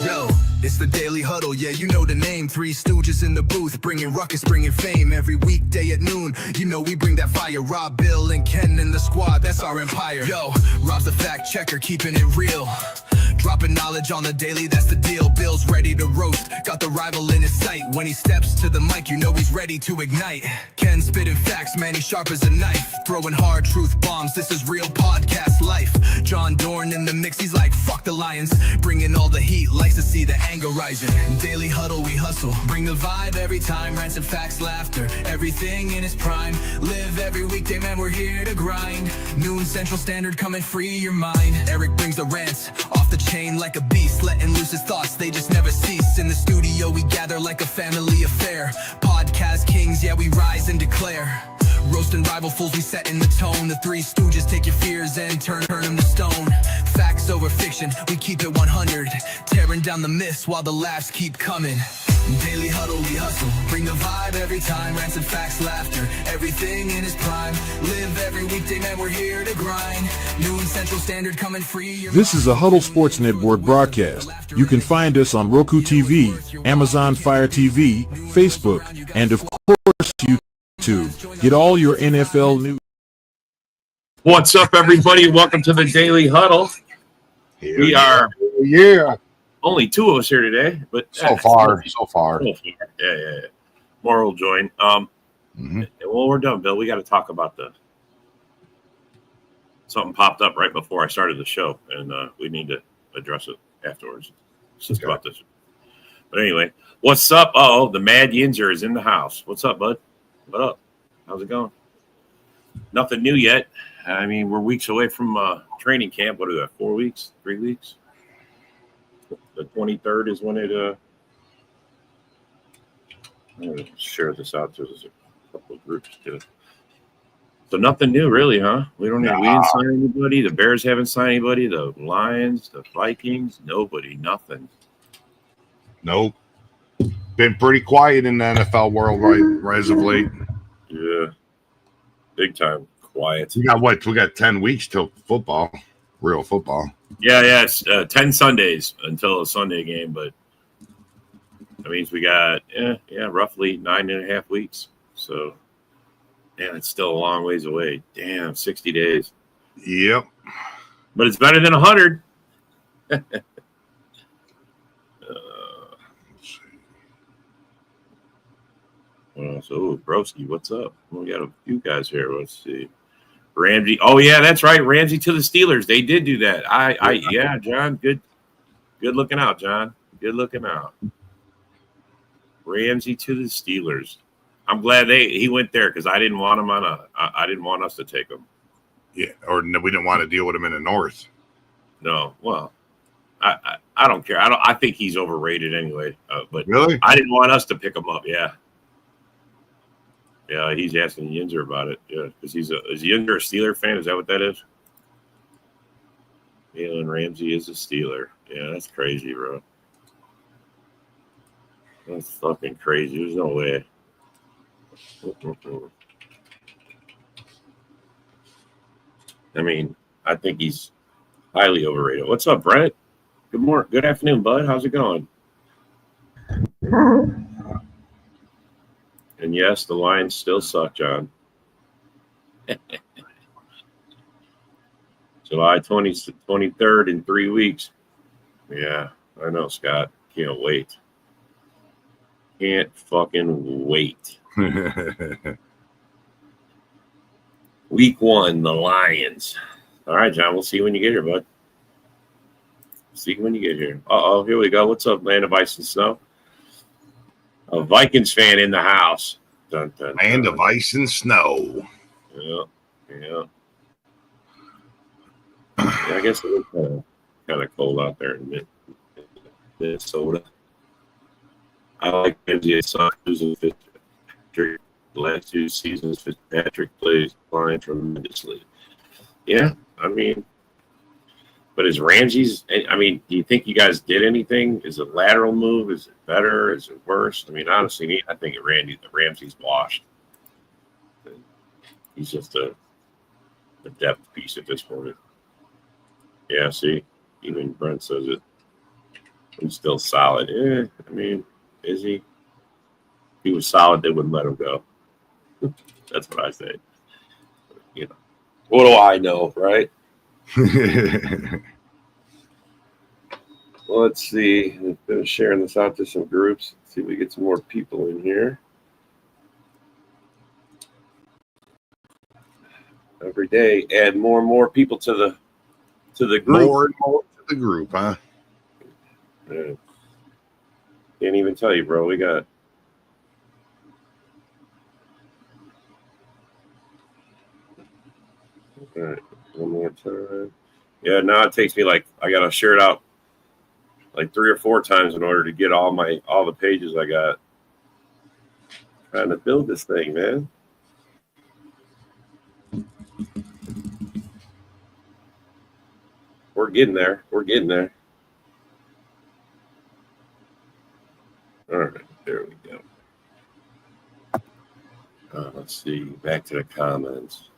Yo, it's the Daily Huddle, yeah, you know the name. Three stooges in the booth, bringing ruckus, bringing fame. Every weekday at noon, you know we bring that fire. Rob, Bill, and Ken in the squad, that's our empire. Yo, Rob's the fact checker, keeping it real. Dropping knowledge on the daily, that's the deal. Bill's ready to roast, got the rival in his sight. When he steps to the mic, you know he's ready to ignite. Ken spitting facts, man, he's sharp as a knife. Throwing hard truth bombs, this is real podcast life. John Dorn in the mix, he's like, fuck the Lions. Bringing all the heat, likes to see the anger rising. Daily Huddle, we hustle, bring the vibe every time. Rants and facts, laughter, everything in its prime. Live every weekday, man, we're here to grind. Noon Central Standard, come and free your mind. Eric brings the rants, off the chain like a beast, letting loose his thoughts, they just never cease. In the studio we gather like a family affair. Podcast kings, yeah, we rise and declare. Roasting rival fools, we set in the tone. The Three Stooges take your fears and turn them to stone. Facts over fiction, we keep it 100. Tearing down the myths while the laughs keep coming. Daily Huddle, we hustle, bring the vibe every time. Rants and facts, laughter, everything in its prime. Live every weekday, man, we're here to grind. Noon Central Standard, coming free. This is a Huddle Sports Network broadcast. You can find us on Roku TV, Amazon Fire TV, Facebook, and of course YouTube. Get all your NFL news. What's up, everybody? Welcome to the Daily Huddle. We are only two of us here today, but so far. Yeah. More will join. Well, we're done, Bill. We got to talk about something popped up right before I started the show, and we need to address it afterwards. It's just about this. But anyway, what's up? Oh, the Mad Yinzer is in the house. What's up, bud? What up? How's it going? Nothing new yet. I mean, we're weeks away from training camp. What are that? 4 weeks? 3 weeks? The 23rd is when it. I'm going to share this out to a couple of groups too. So nothing new, really, huh? We didn't sign anybody. The Bears haven't signed anybody. The Lions, the Vikings, nobody, nothing. Nope. Been pretty quiet in the NFL world right as of late. Yeah, big time quiet. We got 10 weeks till football, real football. Yeah, it's 10 Sundays until a Sunday game, but that means we got roughly 9.5 weeks. So, man, it's still a long ways away. Damn, 60 days. Yep. But it's better than 100. So, Broski, what's up? We got a few guys here. Let's see. Ramsey. Oh, yeah, that's right. Ramsey to the Steelers. They did do that. Yeah, John. Good looking out, John. Good looking out. Ramsey to the Steelers. I'm glad he went there because I didn't want him I didn't want us to take him. Yeah, or we didn't want to deal with him in the north. No, well, I don't care. I think he's overrated anyway. But really, I didn't want us to pick him up. Yeah. Yeah, he's asking Yinzer about it. Yeah, because is Yinzer a Steeler fan? Is that what that is? Jalen Ramsey is a Steeler. Yeah, that's crazy, bro. That's fucking crazy. There's no way. I mean, I think he's highly overrated. What's up, Brett? Good morning. Good afternoon, bud. How's it going? And yes, the Lions still suck, John. July 23rd in 3 weeks. Yeah, I know, Scott. Can't wait. Can't fucking wait. Week 1, the Lions. All right, John, we'll see you when you get here, bud. See you when you get here. Uh-oh, here we go. What's up, Land of Ice and Snow? A Vikings fan in the house. Dun, dun, Land dun. of Ice and Snow. Yeah. I guess it was kind of cold out there in Minnesota. I like Ramsey losing Fitzpatrick. The last 2 seasons, Fitzpatrick plays fine tremendously. Yeah, I mean, but is Ramsey's? I mean, do you think you guys did anything? Is it a lateral move? Is it better? Is it worse? I mean, honestly, I think Ramsey's washed. He's just a depth piece at this point. Yeah, see, even Brent says it. He's still solid. I mean, is he? If he was solid, they wouldn't let him go. That's what I say. You know, what do I know, right? Well, let's see. I've been sharing this out to some groups. Let's see if we get some more people in here. Every day, add more and more people to the group. More and more to the group, huh? Yeah. Can't even tell you, bro. We got all right, one more time. Yeah, now it takes me like I gotta share it out like 3 or 4 times in order to get all the pages I got. Trying to build this thing, man. We're getting there. We're getting there. All right, there we go. Let's see. Back to the comments.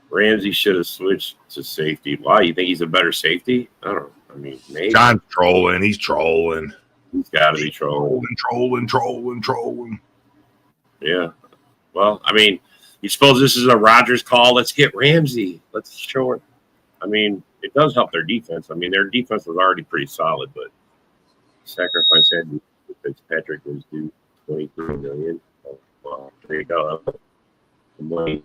Ramsey should have switched to safety. Why? You think he's a better safety? I don't know. I mean, maybe. John's trolling. He's trolling. He's got to be trolling. Trolling. Yeah. Well, I mean, you suppose this is a Rodgers call? Let's get Ramsey. Let's show it. I mean, it does help their defense. I mean, their defense was already pretty solid, but sacrifice had Fitzpatrick was due $23 million. Oh, well, there you go. The money.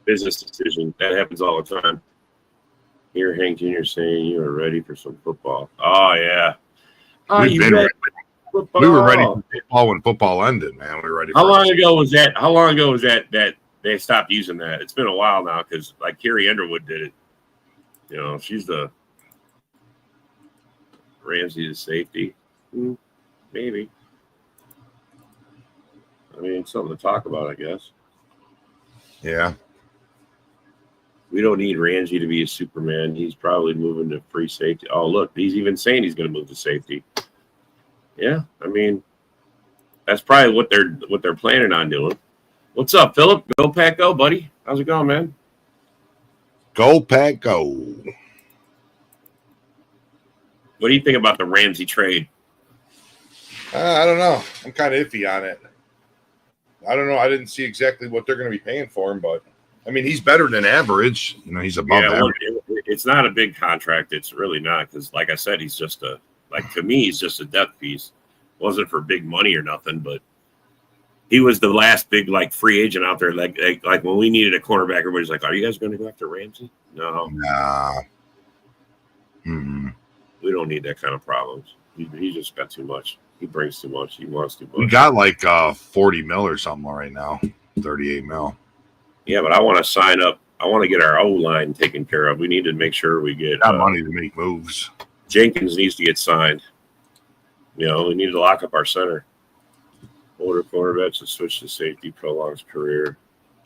Business decision. That happens all the time. Here, Hank Jr. saying you are ready for some football. Oh, yeah. Oh, We've you been ready? ready. We were ready for football when football ended, man. We were ready. How long ago was that? How long ago was that they stopped using that? It's been a while now because like Carrie Underwood did it. You know, she's the Ramsey to safety. Maybe. I mean, something to talk about, I guess. Yeah. We don't need Ramsey to be a Superman. He's probably moving to free safety. Oh, look, he's even saying he's going to move to safety. Yeah, I mean, that's probably what they're planning on doing. What's up, Philip? Go Pack, go, buddy. How's it going, man? Go Pack, go. What do you think about the Ramsey trade? I don't know. I'm kind of iffy on it. I don't know. I didn't see exactly what they're going to be paying for him, but I mean, he's better than average. You know, he's above average. It's not a big contract. It's really not because, like I said, he's just to me, he's just a depth piece. Wasn't for big money or nothing, but he was the last big free agent out there. Like when we needed a cornerback, everybody's like, "Are you guys going to go after Ramsey?" No, nah. Mm-hmm. We don't need that kind of problems. He just got too much. He brings too much. He wants too much. We got 40 mil or something right now, 38 mil. Yeah, but I want to sign up. I want to get our O-line taken care of. We need to make sure we get money to make moves. Jenkins needs to get signed. You know, we need to lock up our center. Older cornerbacks to switch to safety prolongs career.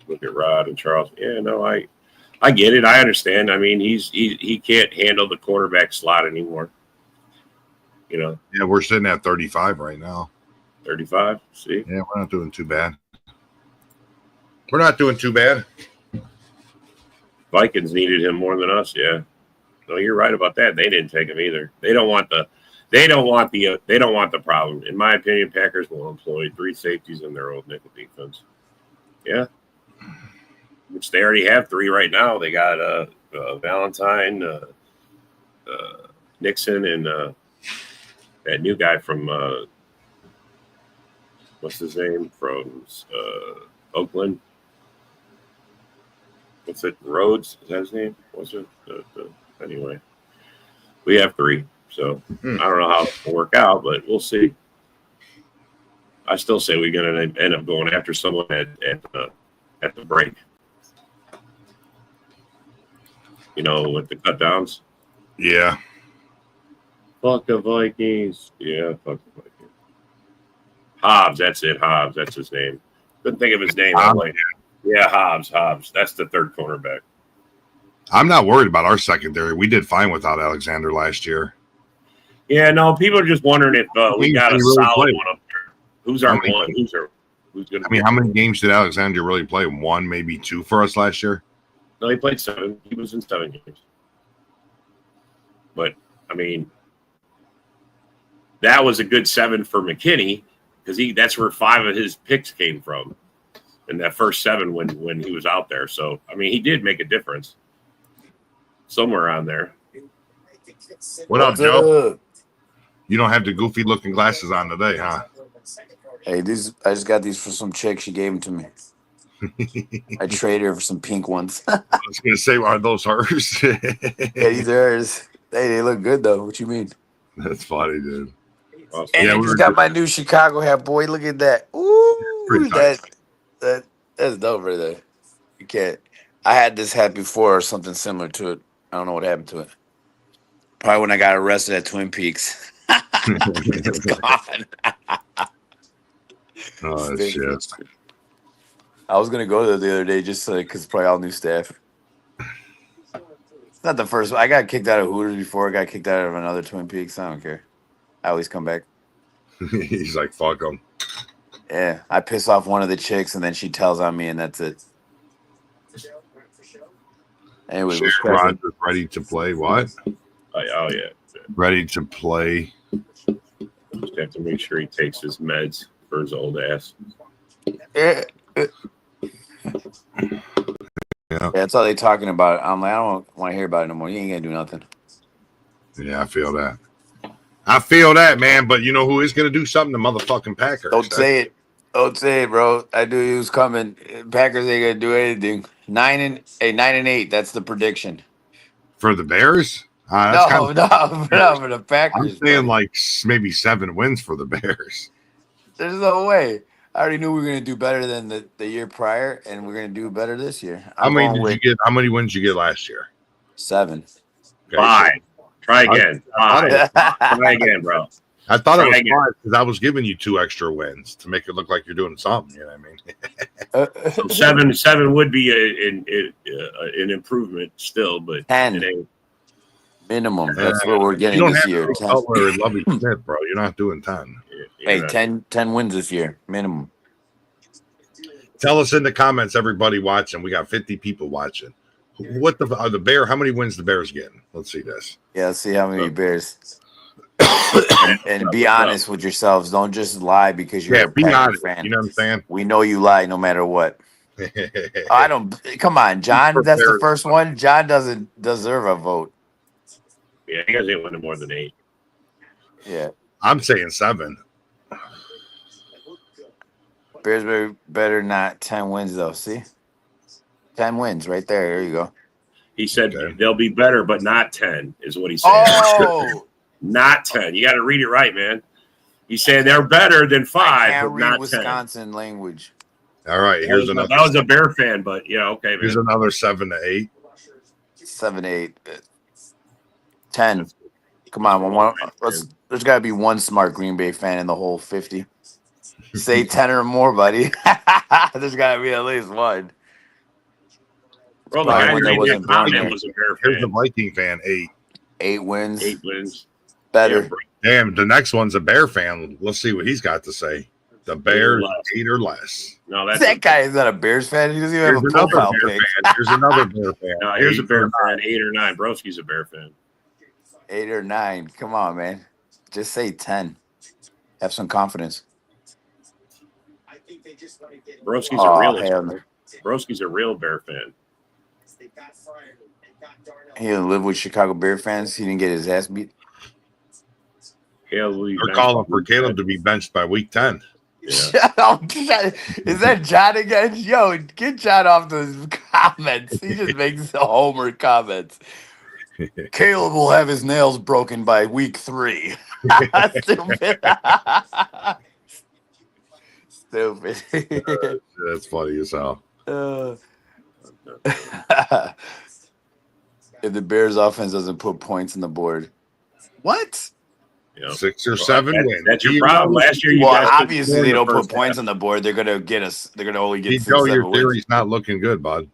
Look at Rod and Charles. Yeah, no, I get it. I understand. I mean, he can't handle the quarterback slot anymore. You know. Yeah, we're sitting at 35 right now. 35. See. Yeah, we're not doing too bad. We're not doing too bad. Vikings needed him more than us. Yeah. No, you're right about that. They didn't take him either. They don't want the problem. In my opinion, Packers will employ 3 safeties in their old nickel defense. Yeah. Which they already have 3 right now. They got Valentine, Nixon, and that new guy from what's his name from Oakland. What's it? Rhodes? Is that his name? What's it? Anyway, we have 3. So I don't know how it'll work out, but we'll see. I still say we're going to end up going after someone at the break. You know, with the cut downs. Yeah. Fuck the Vikings. Yeah, fuck the Vikings. Hobbs, that's it. Hobbs, that's his name. Couldn't think of his name. Yeah, Hobbs. That's the 3rd cornerback. I'm not worried about our secondary. We did fine without Alexander last year. Yeah, no, people are just wondering if we got a solid one up there. Who's our one? Who's going to? I mean, how many games did Alexander really play? 1, maybe 2 for us last year. No, he played 7. He was in 7 games. But I mean, that was a good 7 for McKinney because that's where 5 of his picks came from in that first 7 when he was out there. So, I mean, he did make a difference somewhere on there. What up, Joe? You don't have the goofy looking glasses on today, huh? Hey, these I just got these for some chick. She gave them to me. I traded her for some pink ones. I was gonna say, are those hers? Yeah, these are hers. Hey, they look good though. What you mean? That's funny, dude. Awesome. And I just got my new Chicago hat, boy. Look at that. Ooh, that's dope right there. You can't. I had this hat before or something similar to it. I don't know what happened to it. Probably when I got arrested at Twin Peaks. It's gone. Oh shit! I was gonna go there the other day just because it's probably all new staff. It's not the first. I got kicked out of Hooters before. I got kicked out of another Twin Peaks. I don't care. I always come back. He's like, fuck them. Yeah, I piss off one of the chicks and then she tells on me and that's it. Anyway, Rogers ready to play. What? Oh yeah, ready to play. Just have to make sure he takes his meds for his old ass. Yeah, that's all they talking about. I'm like, I don't want to hear about it no more. You ain't gonna do nothing. Yeah, I feel that. I feel that, man. But you know who is gonna do something? The motherfucking Packers. Don't say it. Don't say it, bro. I knew he was coming. Packers ain't gonna do anything. 9-8. That's the prediction. For the Bears? No, for the Packers. I'm saying like maybe 7 wins for the Bears. There's no way. I already knew we were gonna do better than the year prior, and we're gonna do better this year. How many wins did you get last year? 7. Okay. 5. Try again. 5. Try again, bro. I thought it was 5 because I was giving you 2 extra wins to make it look like you're doing something. You know what I mean? 7 would be an improvement still, but 10 it ain't. Minimum. That's what we're getting this year. Lovey Smith, bro. You're not doing 10. Hey, 10 wins this year, minimum. Tell us in the comments, everybody watching. We got 50 people watching. What the Bear? How many wins the Bears getting? Let's see this. Yeah, let's see how many Bears. and be honest with yourselves. Don't just lie because you're a Packers fan. You know what I'm saying? We know you lie no matter what. I don't. Come on, John. That's the first one. John doesn't deserve a vote. Yeah, you guys ain't winning more than 8. Yeah, I'm saying 7. Bears better not 10 wins though. See, 10 wins right there. There you go. He said they'll be better, but not 10 is what he said. Oh, not 10. You got to read it right, man. He said they're better than 5. I can't read not Wisconsin 10. Language. All right, here's another. That was a Bear fan, but yeah, okay, man. Here's another 7 to 8. 7 to 8. 10. Come on, there's got to be one smart Green Bay fan in the whole 50. Say 10 or more, buddy. There's got to be at least one. Bro, the guy who made that comment was a Bear fan. Here's the Viking fan, 8. 8 wins. 8 wins. Better. Damn, the next one's a Bear fan. Let's see what he's got to say. The Bears, 8 or less. No, that guy is not a Bears fan. He doesn't even have a profile page. Here's another Bear fan. No, here's a Bear fan, 8 or 9. Broski's a Bear fan. 8 or 9. Come on, man. Just say 10. Have some confidence. Broski's a real Broski's a real Bear fan. He didn't live with Chicago Bear fans. He didn't get his ass beat. They're calling for Caleb to be benched by week 10. Yeah. Is that John again? Yo, get John off those comments. He just makes the homer comments. Caleb will have his nails broken by week 3. Stupid. Stupid. That's funny as hell. If the Bears offense doesn't put points on the board, what? 6 or 7 wins. That's your problem. Last year, obviously they don't put points on the board. They're gonna get us. They're gonna only get. Your theory's not looking good, bud.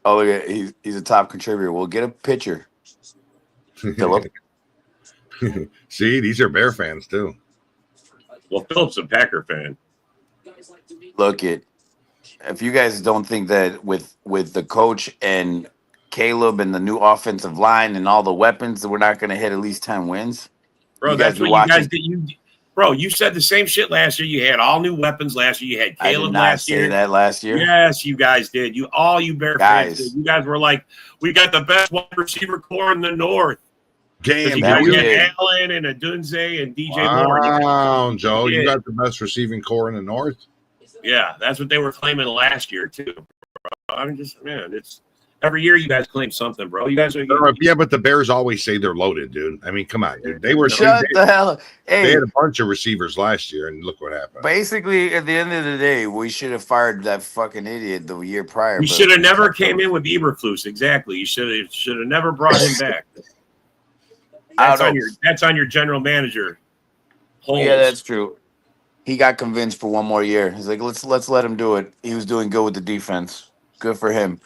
Oh, look at he's a top contributor. We'll get a pitcher. Philip. See, these are Bear fans too. Well, Philip's a Packer fan. Look, if you guys don't think that with the coach and Caleb and the new offensive line and all the weapons, that we're not going to hit at least 10 wins. Bro, that's what you guys did. Bro, you said the same shit last year. You had all new weapons last year. You had Caleb last year. I did not say that last year. Yes, you guys did. You Bear fans did. You guys were like, we got the best wide receiver core in the North. Damn, you guys had Allen and Adunze and DJ Moore. Wow, Joe, you got the best receiving core in the North. Yeah, that's what they were claiming last year too. Bro. I'm just, man, it's every year you guys claim something, bro. You guys are yeah, but the Bears always say they're loaded, dude. I mean, come on, dude. They were shut the hell. Hey, they had a bunch of receivers last year, and look what happened. Basically, at the end of the day, we should have fired that fucking idiot the year prior. You should have never came in with Eberflus. Exactly. You should have never brought him back. That's on your general manager. Holmes. Yeah, that's true. He got convinced for one more year. He's like, let's let him do it. He was doing good with the defense. Good for him.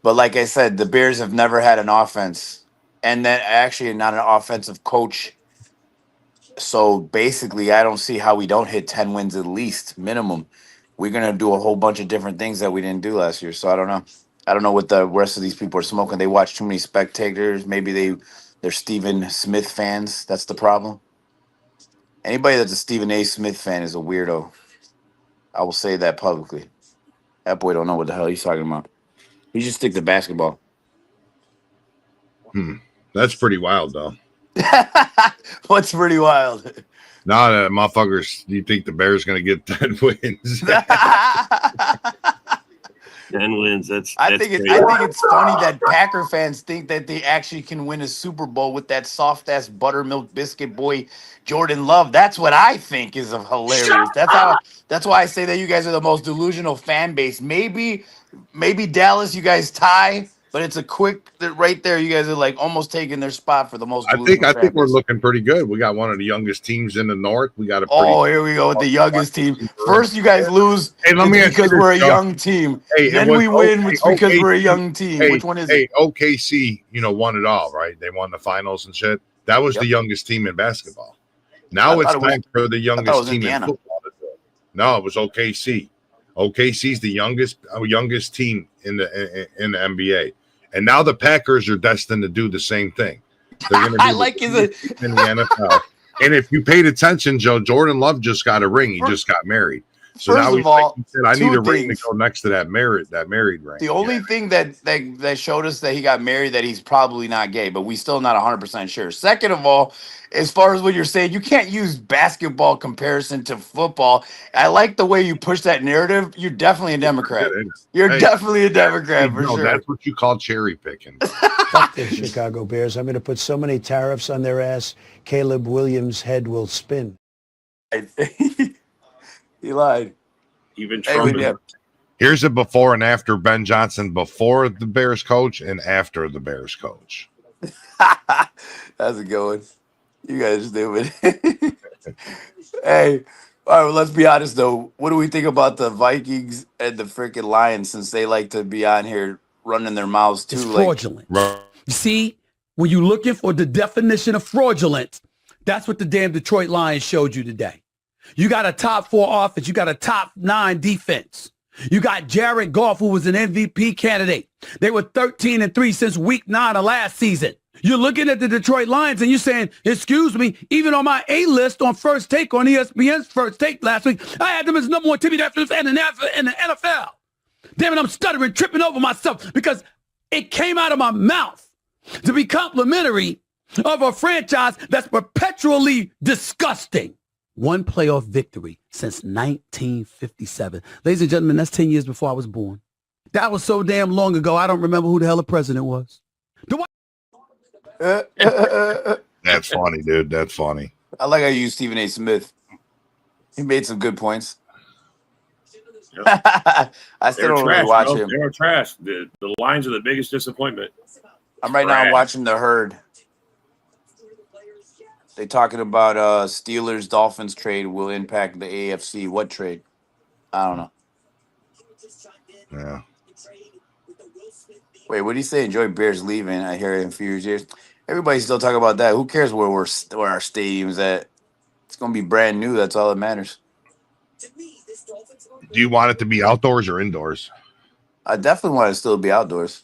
But like I said, the Bears have never had an offense, and then actually not an offensive coach. So basically, I don't see how we don't hit 10 wins at least minimum. We're gonna do a whole bunch of different things that we didn't do last year. So I don't know. I don't know what the rest of these people are smoking. They watch too many spectators. Maybe they're Stephen Smith fans. That's the problem. Anybody that's a Stephen A. Smith fan is a weirdo. I will say that publicly. That boy don't know what the hell he's talking about. He should stick to basketball. That's pretty wild, though. What's pretty wild? Nah, motherfuckers, do you think the Bears going to get 10 wins? 10 wins. I think it's funny that Packer fans think that they actually can win a Super Bowl with that soft ass buttermilk biscuit boy Jordan Love. That's what I think is hilarious. That's why I say that you guys are the most delusional fan base. Maybe Dallas, you guys tie, but it's a quick right there. You guys are like almost taking their spot for the most. I think we're looking pretty good. We got one of the youngest teams in the North. We got here we go with the youngest team. First, you guys lose because we're a young team. Then we win because we're a young team. Which one is it? OKC, won it all, right? They won the finals and shit. That was the youngest team in basketball. Now it's time for the youngest team in football to do it. No, it was OKC. OKC's the youngest team in the NBA. And now the Packers are destined to do the same thing. They're going to be in the NFL. And if you paid attention, Joe, Jordan Love just got a ring. He just got married. So now he said, I need a ring to go next to that married ring. The only thing that showed us that he got married, that he's probably not gay, but we still not 100% sure. Second of all, as far as what you're saying, you can't use basketball comparison to football. I like the way you push that narrative. You're definitely a Democrat. You're definitely a Democrat for sure. That's what you call cherry picking. Fuck the Chicago Bears. I'm going to put so many tariffs on their ass, Caleb Williams' head will spin. He lied. Even Trump. Here's a before and after Ben Johnson, before the Bears coach and after the Bears coach. That's a good one. You guys stupid. Hey, all right, well, let's be honest, though. What do we think about the Vikings and the freaking Lions, since they like to be on here running their mouths, too? It's fraudulent. You see, when you're looking for the definition of fraudulent, that's what the damn Detroit Lions showed you today. You got a top 4 offense. You got a top 9 defense. You got Jared Goff, who was an MVP candidate. They were 13-3 since week 9 of last season. You're looking at the Detroit Lions and you're saying, excuse me, even on my A-list on First Take, on ESPN's First Take last week, I had them as number 1 TV defense in the NFL. Damn it, I'm stuttering, tripping over myself because it came out of my mouth to be complimentary of a franchise that's perpetually disgusting. 1 playoff victory since 1957. Ladies and gentlemen, that's 10 years before I was born. That was so damn long ago, I don't remember who the hell the president was. That's funny, dude. That's funny. I like how you use Stephen A. Smith. He made some good points. Yep. I still don't really watch him. They were trash. The Lions are the biggest disappointment. I'm right now watching The Herd. They talking about Steelers Dolphins trade will impact the AFC. What trade? I don't know. Yeah. Wait, what did he say? Enjoy Bears leaving. I hear it in a few years. Everybody's still talking about that. Who cares where our stadium's at? It's gonna be brand new. That's all that matters. Do you want it to be outdoors or indoors? I definitely want it to still be outdoors.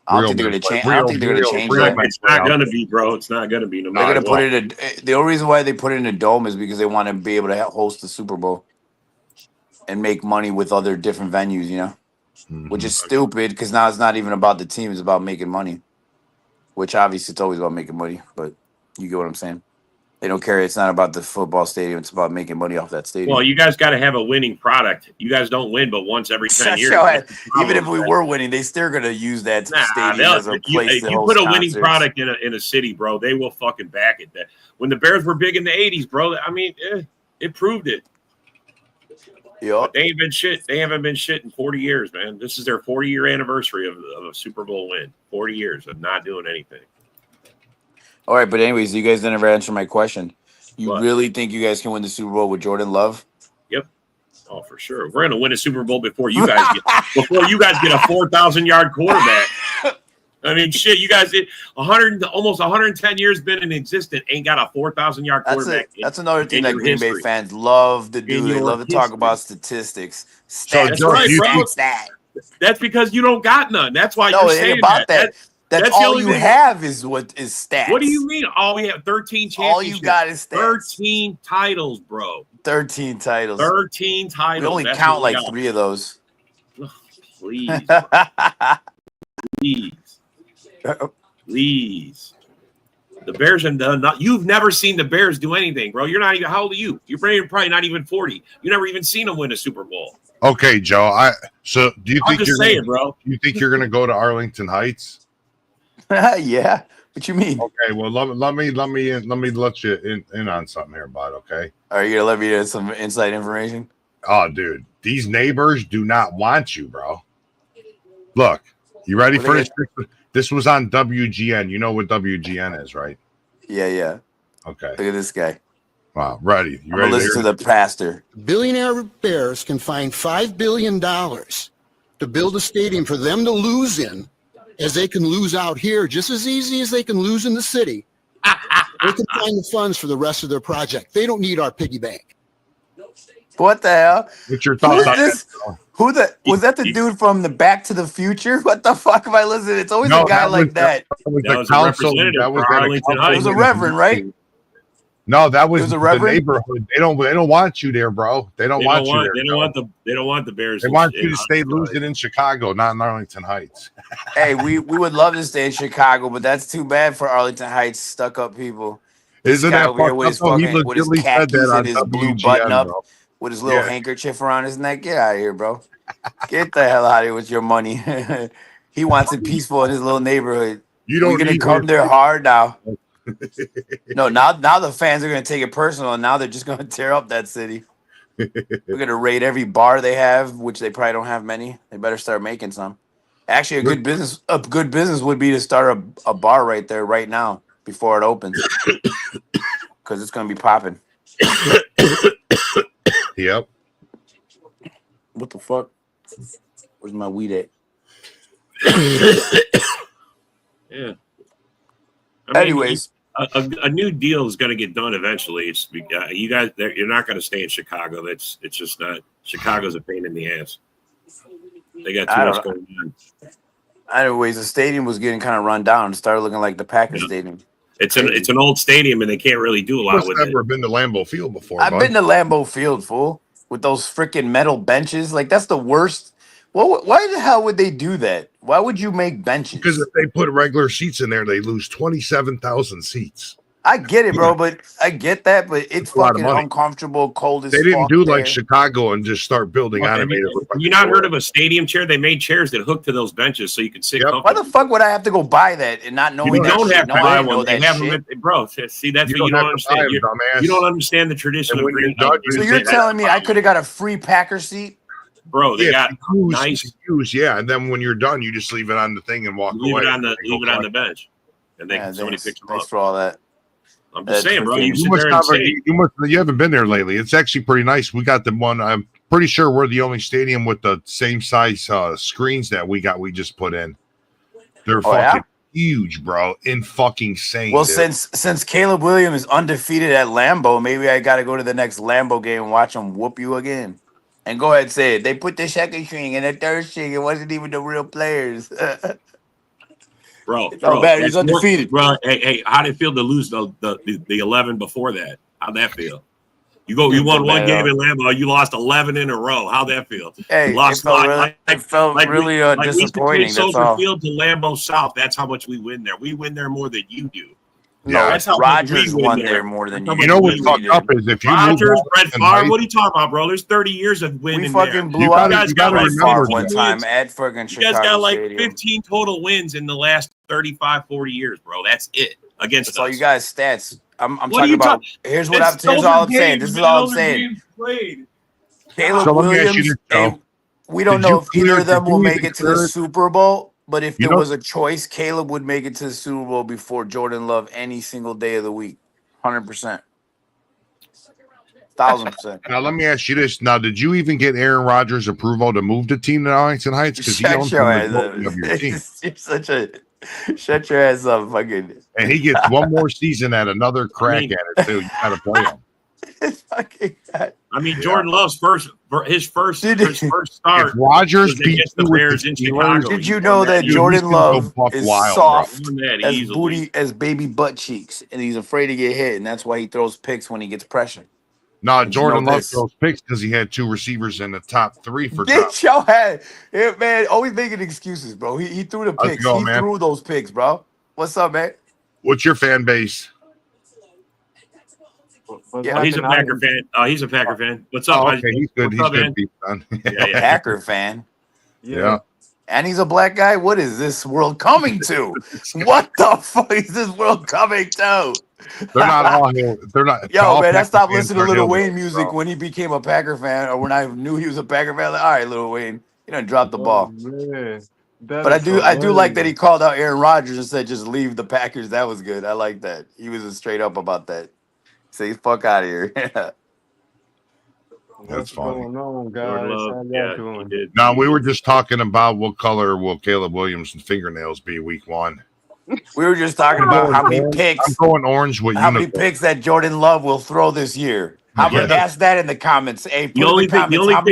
I don't think they're going to change. I don't think they're going to change that. It's not going to be, bro. It's not going to be. No They're matter going to put it in. The only reason why they put it in a dome is because they want to be able to host the Super Bowl and make money with other different venues. You know, which is stupid because now it's not even about the team; it's about making money. Which obviously it's always about making money, but you get what I'm saying. They don't care. It's not about the football stadium. It's about making money off that stadium. Well, you guys got to have a winning product. You guys don't win but once every 10 years. Even if we were winning, they still going to use that stadium as a place to host If you put a winning concerts. product in a city, bro, they will fucking back it. That when the Bears were big in the 80s, bro, I mean, it proved it. Yeah, they ain't been shit. They haven't been shit in 40 years, man. This is their 40-year anniversary of a Super Bowl win. 40 years of not doing anything. All right, but anyways, you guys never answered my question. You What? really think you guys can win the Super Bowl with Jordan Love? Yep. Oh, for sure. We're gonna win a Super Bowl before you guys get a 4,000-yard quarterback. I mean, shit. You guys did almost 110 years been in existence. Ain't got a 4,000-yard quarterback. That's another thing that Green Bay fans love to do. They love to talk about statistics. That's right, bro. That's because you don't got none. That's why you're saying that. That's all you have is stats. What do you mean? All we have 13 championships. All you got is stats. 13 titles, bro. 13 titles. 13 titles. We only count like 3 of those. Oh, please. Please. The Bears have done not. You've never seen the Bears do anything, bro. You're not even. How old are you? You're probably not even 40. You never even seen them win a Super Bowl. Okay, Joe. So do you think I'm just saying, bro? You think you're gonna go to Arlington Heights? Yeah. What you mean? Okay. Well, let me let you in on something here, bud. Okay. Are you gonna let me get some inside information? Oh, dude, these neighbors do not want you, bro. Look, you ready for this? This was on WGN. You know what WGN is, right? Yeah. Okay. Look at this guy. Wow, ready. You ready? Listen to the pastor. Billionaire Bears can find $5 billion to build a stadium for them to lose in, as they can lose out here just as easy as they can lose in the city. They can find the funds for the rest of their project. They don't need our piggy bank. What the hell? What's your thoughts on this? Was that the dude from the Back to the Future? What the fuck am I listening? It's always a guy like that. That was the council. It was a reverend, right? No, that was the neighborhood. They don't want you there, bro. They don't want you there. They don't want the Bears. They want you to stay losing in Chicago, not in Arlington Heights. Hey, we would love to stay in Chicago, but that's too bad for Arlington Heights stuck up people. Isn't that with his khakis and his blue button up, with his little handkerchief around his neck? Get out of here, bro. Get the hell out of here with your money. He wants it peaceful in his little neighborhood. We're gonna come there hard now. No, now the fans are going to take it personal, and now they're just going to tear up that city. We're going to raid every bar they have, which they probably don't have many. They better start making some. Actually, a good business would be to start a bar right there right now before it opens, because it's going to be popping. Yep. What the fuck? Where's my weed at? Yeah. Anyways, a new deal is going to get done eventually. It's you guys. You're not going to stay in Chicago. It's just not. Chicago's a pain in the ass. They got too much going on. Anyways, the stadium was getting kind of run down. It started looking like the Packers stadium. It's an old stadium, and they can't really do a lot with it. I've never been to Lambeau Field before. I've been to Lambeau Field, fool, with those freaking metal benches. Like, that's the worst. Well, why the hell would they do that? Why would you make benches? Because if they put regular seats in there, they lose 27,000 seats. I get it, bro, but I get that, but it's fucking uncomfortable, cold as fuck. They didn't do like Chicago and just start building animated. You not heard of a stadium chair? They made chairs that hook to those benches so you could sit. Why the fuck would I have to go buy that and not knowing you that don't shit? have to buy one. They have shit. them, bro. See, that's what you don't understand. You don't understand the tradition of green. So you're telling me I could have got a free Packer seat? Bro, they got nice. Yeah, and then when you're done, you just leave it on the thing and walk away. Leave it on the bench, and somebody picks them up. Thanks for all that. I'm just saying, bro. You haven't been there lately. It's actually pretty nice. We got the one. I'm pretty sure we're the only stadium with the same size screens that we got. We just put in. They're fucking huge, bro. Insane. Well, dude. since Caleb Williams is undefeated at Lambeau, maybe I got to go to the next Lambeau game and watch them whoop you again. And go ahead and say it. They put the second string and the third string. It wasn't even the real players. Bro, bad. He's undefeated. Bro, hey, how did it feel to lose the 11 before that? How'd that feel? You won one game in Lambeau, you lost 11 in a row. How'd that feel? Hey, lost it felt really disappointing. We Soldier Field to Lambeau South. That's how much we win there. We win there more than you do. No, that's how Rodgers won there more than you. You know what's fucked up is if you Rodgers, Brett Favre, what are you talking about, bro? There's 30 years of winning. We fucking blew out. You got Brett Favre one time at fucking Chicago. You guys got like Stadium. 15 total wins in the last 35, 40 years, bro. That's it against us. That's all you guys stats. I'm talking about. Here's all I'm saying. This is all I'm saying. Caleb Williams. We don't know if either of them will make it to the Super Bowl. But if there was a choice, Caleb would make it to the Super Bowl before Jordan Love any single day of the week. 100%. 1,000%. Now, let me ask you this. Now, did you even get Aaron Rodgers' approval to move the team to Arlington Heights? Because he owns your team. Shut your ass up, fucking. And he gets one more season at another crack at it, too. You got to play him. I mean, Jordan Love's first start. If Rodgers beats the Bears in Chicago. Did you know that Jordan Love is soft as baby butt cheeks, and he's afraid to get hit, and that's why he throws picks when he gets pressure? No, Jordan Love throws picks because he had two receivers in the top three for Get your head, man. Always making excuses, bro. He threw the picks. He threw those picks, bro. What's up, man? What's your fan base? Yeah, he's a Packer fan. He's a Packer fan. What's up? Okay, he's good. He's good, son. Yeah. Packer fan. Yeah. And he's a black guy. What is this world coming to? What the fuck is this world coming to? They're not all here. They're not. Yo, man, I stopped listening to Lil Wayne music when he became a Packer fan, or when I knew he was a Packer fan. Like, all right, Lil Wayne, you done dropped the ball. Man. But I do like that he called out Aaron Rodgers and said, just leave the Packers. That was good. I like that. He was straight up about that. Say, fuck out of here. That's funny. Going on, guys? Now, we were just talking about what color will Caleb Williams' fingernails be week 1. We were just talking about how many picks. I'm going orange with how many picks that Jordan Love will throw this year. I'm going to ask that in the comments. Hey, the only thing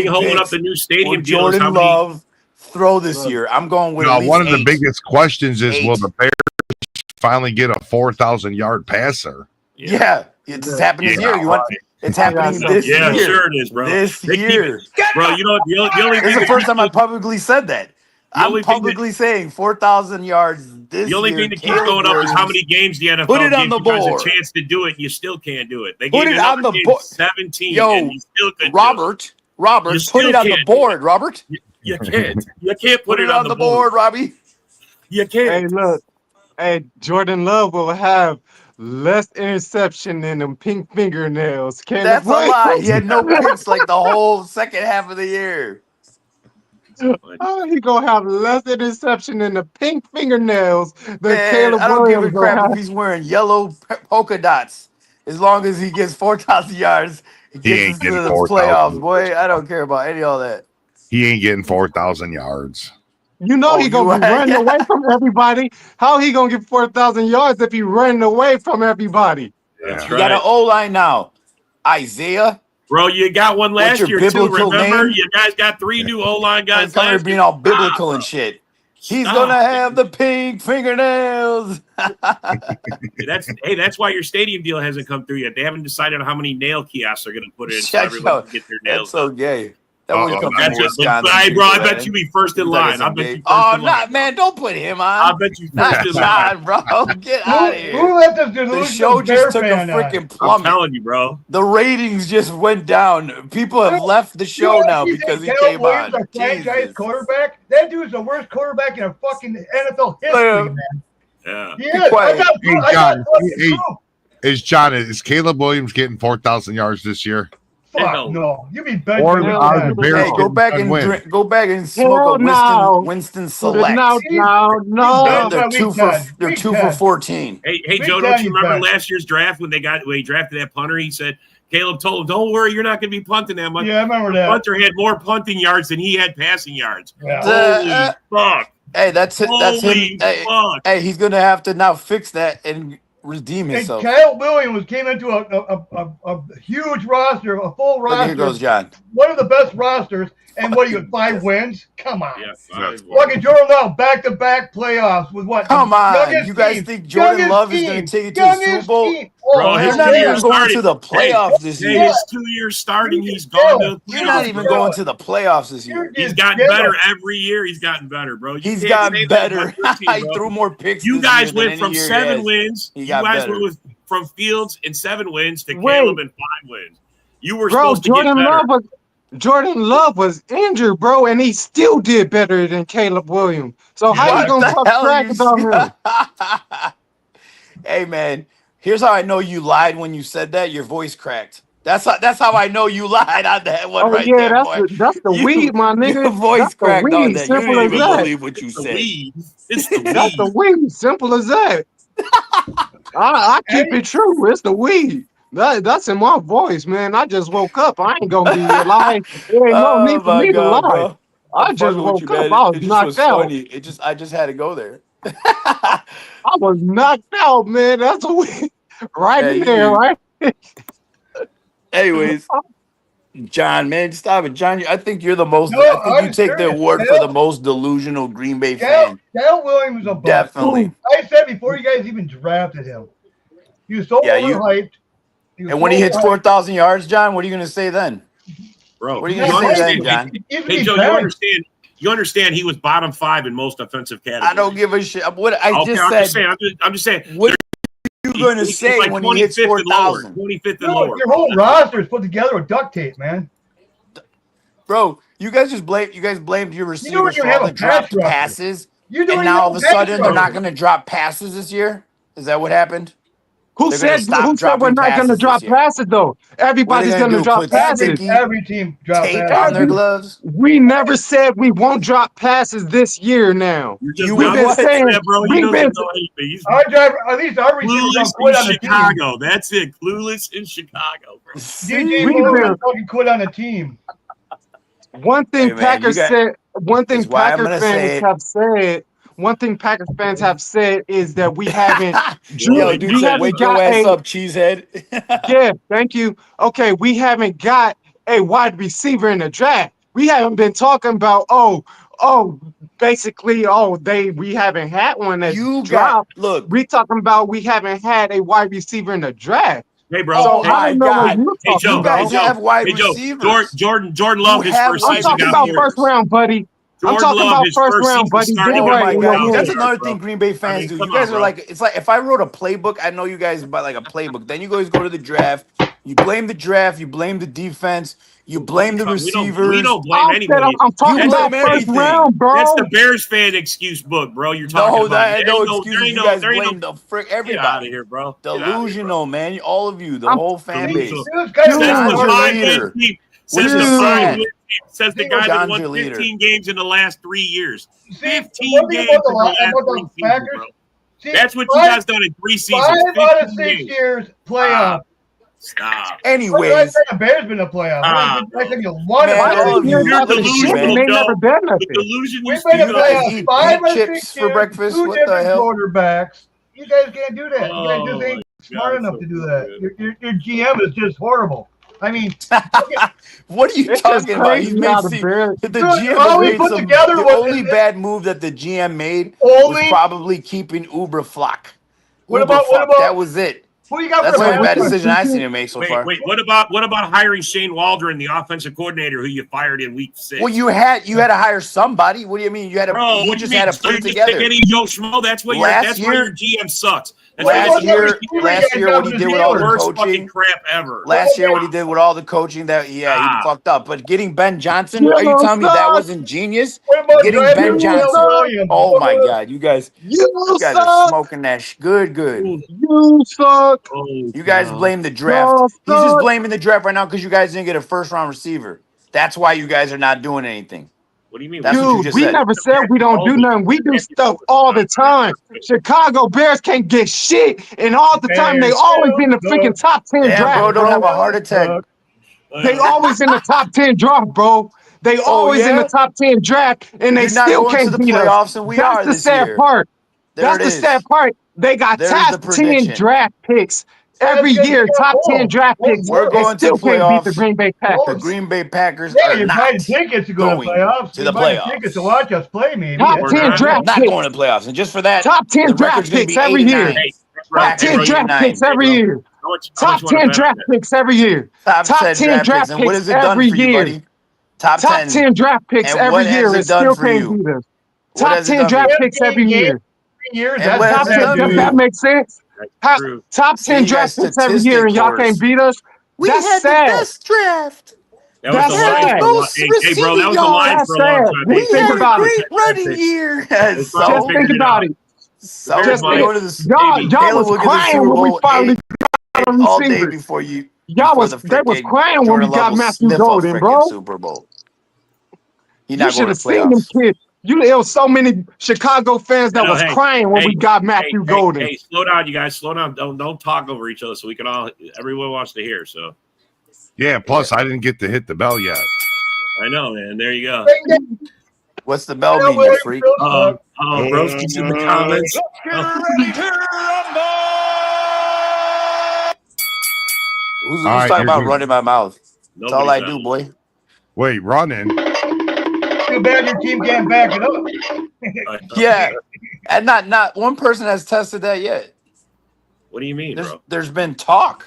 holding up the new stadium deal is Jordan Love throw this year. I'm going with one of the biggest questions is, will the Bears finally get a 4,000-yard passer? Yeah. It's happening this year. It's happening this year. Yeah, sure it is, bro. This year. Bro, you know, the only It's the first time I publicly said that. I'm publicly saying 4,000 yards this year. The only thing that keeps going up is how many games the NFL Put it on gives the you guys board. a chance to do it, and you still can't do it. They Put gave it you on the board. 17, Yo, and you still couldn't Robert, put it on the board, Robert. You can't. You can't put it on the board, Robbie. You can't. Hey, look. Hey, Jordan Love will have less interception than them pink fingernails. That's a lie. He had no picks like the whole second half of the year. He gonna have less interception than the pink fingernails than Caleb Williams. I don't give a crap if he's wearing yellow polka dots. As long as he gets 4,000 yards, he gets into the playoffs, boy. I don't care about any of that. He ain't getting 4,000 yards. You know he gonna be running away from everybody. How he gonna get 4,000 yards if he running away from everybody? That's You got an O-line now. Isaiah. Bro, you got one last year too. Remember, name? you guys got 3 new O-line guys. Last being all biblical and shit. He's gonna have the pink fingernails. That's why your stadium deal hasn't come through yet. They haven't decided on how many nail kiosks they're going to put in so everyone can get their nails. That's so gay. I bet you be first in line. I bet you. Man, don't put him on. I bet you first in line, bro. Get out of here. Who let this delusional The show just took a freaking plummet. I'm telling you, bro. The ratings just went down. People have left the show now because he came on. A franchise quarterback? That dude's the worst quarterback in a fucking NFL history, man. Yeah. He is. Is Caleb Williams getting 4,000 yards this year? Fuck no. You mean Ben? Hey, go back and smoke a Winston Select. No. They're 2 for 14. Hey, Joe, don't you remember last year's draft when he drafted that punter? He said Caleb told him, "Don't worry, you're not going to be punting that much." Yeah, I remember that. Punter had more punting yards than he had passing yards. Yeah. Holy fuck! Hey, that's him. Hey, he's going to have to now fix that and redeem And himself. Kyle Williams came into a huge roster, a full roster. Look, here goes John. One of the best rosters. And what, you got 5 wins? Come on. Yeah, 5 Fucking Jordan Love, back-to-back playoffs with what? Come on. You guys think Jordan Love is going to take it to the Super Bowl? Oh, You're not even going to the playoffs this year. His 2 years starting, he's gone to. You're not even going to the playoffs this year. He's gotten better every year. He's gotten better, bro. He's gotten better. He threw more picks. You guys went from 7 wins. You guys went from Fields and 7 wins to Caleb and 5 wins. You were supposed to get better. Jordan Love was injured, bro, and he still did better than Caleb Williams. So how you gonna talk trash about him? Hey man, here's how I know you lied when you said that. Your voice cracked. That's how I know you lied on that one right there, boy. That's the weed, my nigga. Your voice cracked on that. You Simple didn't as even that. believe what you said. It's the weed. That's the weed. Simple as that. I keep it true. It's the weed. That's in my voice, man. I just woke up. I ain't gonna be lying. There ain't no need for me to lie. Bro. I just woke up. I was knocked out. Funny. I just had to go there. I was knocked out, man. That's a weed. Right there, right? Anyways, John, man, stop it, John. I think you're the most. I think you take the award for the most delusional Green Bay fan. Kyle Williams is a bust. Definitely. I said before you guys even drafted him, he was so overhyped. And when he hits 4,000 yards, John, what are you going to say then? Bro, what are you going to say then, John? Hey, Joe, you understand he was bottom 5 in most offensive categories. I don't give a shit. What I'm just saying. What are you going to say like when he hits 4,000? 25th and lower. Your whole roster is put together with duct tape, man. Bro, you guys blamed your receivers for all the dropped passes. And now all of a sudden they're not going to drop passes this year? Is that what happened? Who said we're not going to drop passes, though? Everybody's going to drop passes. Every team drop passes. On their gloves. We never said we won't drop passes this year now. We've been saying, bro. At least our receivers don't quit on the Chicago. That's it. Clueless in Chicago, bro. DJ Moore fucking quit on the team. One thing Packers said, one thing Packers fans have said, one thing Packers fans have said is that we haven't. Wake your ass up, cheesehead. Yeah, thank you. Okay, we haven't got a wide receiver in the draft. We haven't been talking about basically we haven't had one that's dropped. Look, we talking about we haven't had a wide receiver in the draft. Hey, bro. So I don't know what you're Hey, Joe. talking about. You guys have wide receivers. Jordan loved his first I'm season. talking about first round, buddy. I'm talking about first round, buddy. Oh my God. That's another thing Green Bay fans do. You guys are like, it's like if I wrote a playbook, I know you guys about like a playbook. Then you guys go to the draft. You blame the draft. You blame the defense. You blame the receivers. We don't blame anybody. I'm talking about first round, bro. That's the Bears fan excuse book, bro. You're talking about. That ain't no excuse. You guys blame the frick everybody. Get out of here, bro. Delusional, man. All of you, the whole fan base. Says the guy that won 15 games in the last 3 years. 15 games in the last 3 seasons, bro. That's what you guys done in 3 seasons. 5 out of 6 years playoff. Stop. Anyways, the Bears been a playoff. You're delusional. They never done nothing. The delusion We've been in playoffs 5 out of 6 for breakfast. 2 What the different hell? quarterbacks. You guys can't do that. You guys just ain't smart enough to do that. Your GM is just horrible. I mean, what are you talking about? He's made the only bad move that the GM made was probably keeping Uber Flock. What about that was it. Who you got? That's the only bad decision I've seen him make so far. Wait, what about hiring Shane Waldron, the offensive coordinator who you fired in week 6? Well, you had to hire somebody. What do you mean? You just had to put it together. Getting Joe Schmo, that's why your GM sucks. Last year, what he did with all the worst coaching, crap ever. Last year, what he did with all the coaching, he fucked up. But getting Ben Johnson, are you telling me that wasn't genius? Getting Ben Johnson. Oh my God, you guys are smoking that. Good. You suck. You guys blame the draft. He's just blaming the draft right now because you guys didn't get a first-round receiver. That's why you guys are not doing anything. What do you mean? That's what you just we said. never said we don't do nothing. We do stuff all the time. Chicago Bears can't get shit, and all the time they always in the freaking top 10 draft. Bro, don't have a heart attack. They always in the top 10 draft, bro. They always in the top 10 draft, and they still can't to the beat playoffs, us. And we are That's the sad part. That's the sad part. They got There's top the 10 prediction. draft picks every year. Top 10 draft picks. We're And going to still can't beat the playoffs. Green Bay The Packers. Green Bay Packers Yeah, are you're not buying tickets to go to going playoffs. to You're the buying playoffs. tickets to watch us play, maybe. Top We're 10 not. draft Not picks. going to playoffs. And just for that, Top 10 the draft record's going to picks be 8 every and year. 9. Hey, Top Packers 10 8 and draft 9. picks every year. How much Top you want to 10 bet on draft that? picks every year. Top 10 draft picks. And what has it done every for you, year. buddy? Top Top 10. 10 draft picks And every what has year and it done still for can't you? beat us. What Top has it 10 done for draft you? picks every year. Years, And what that's has Top it 10, done does for that you? make sense? That's true. Top See, 10 you guys draft picks every year statistic and y'all whores. can't beat us? We That's had the sad. best draft. That was That's the line sad. for a long. Most Hey, bro, that was the receiving line That's for a long sad. time. Just We think had a about it. great running year. Just So think about it. we're Just think. going to the Y'all Caleb was will get the crying Super when we Bowl finally got a all day receiver. before you. They Before was the freaking crying when we Jordan Love got will Matthew sniff a Golden, freaking bro. Super Bowl. He's You not should going have to seen them playoffs. kids. There was so many Chicago fans that No, was crying when we got Matthew Golden. Hey, slow down, you guys. Slow down. Don't talk over each other, so we can all. Everyone wants to hear. So. Yeah. Plus, I didn't get to hit the bell yet. I know, man. There you go. What's the bell mean, you freak? Broski's in the comments. Who's All right, talking about good. running my mouth? That's all I do, boy. Wait, running. Too bad your team can't back it up. Yeah, and not one person has tested that yet. What do you mean, bro? There's been talk.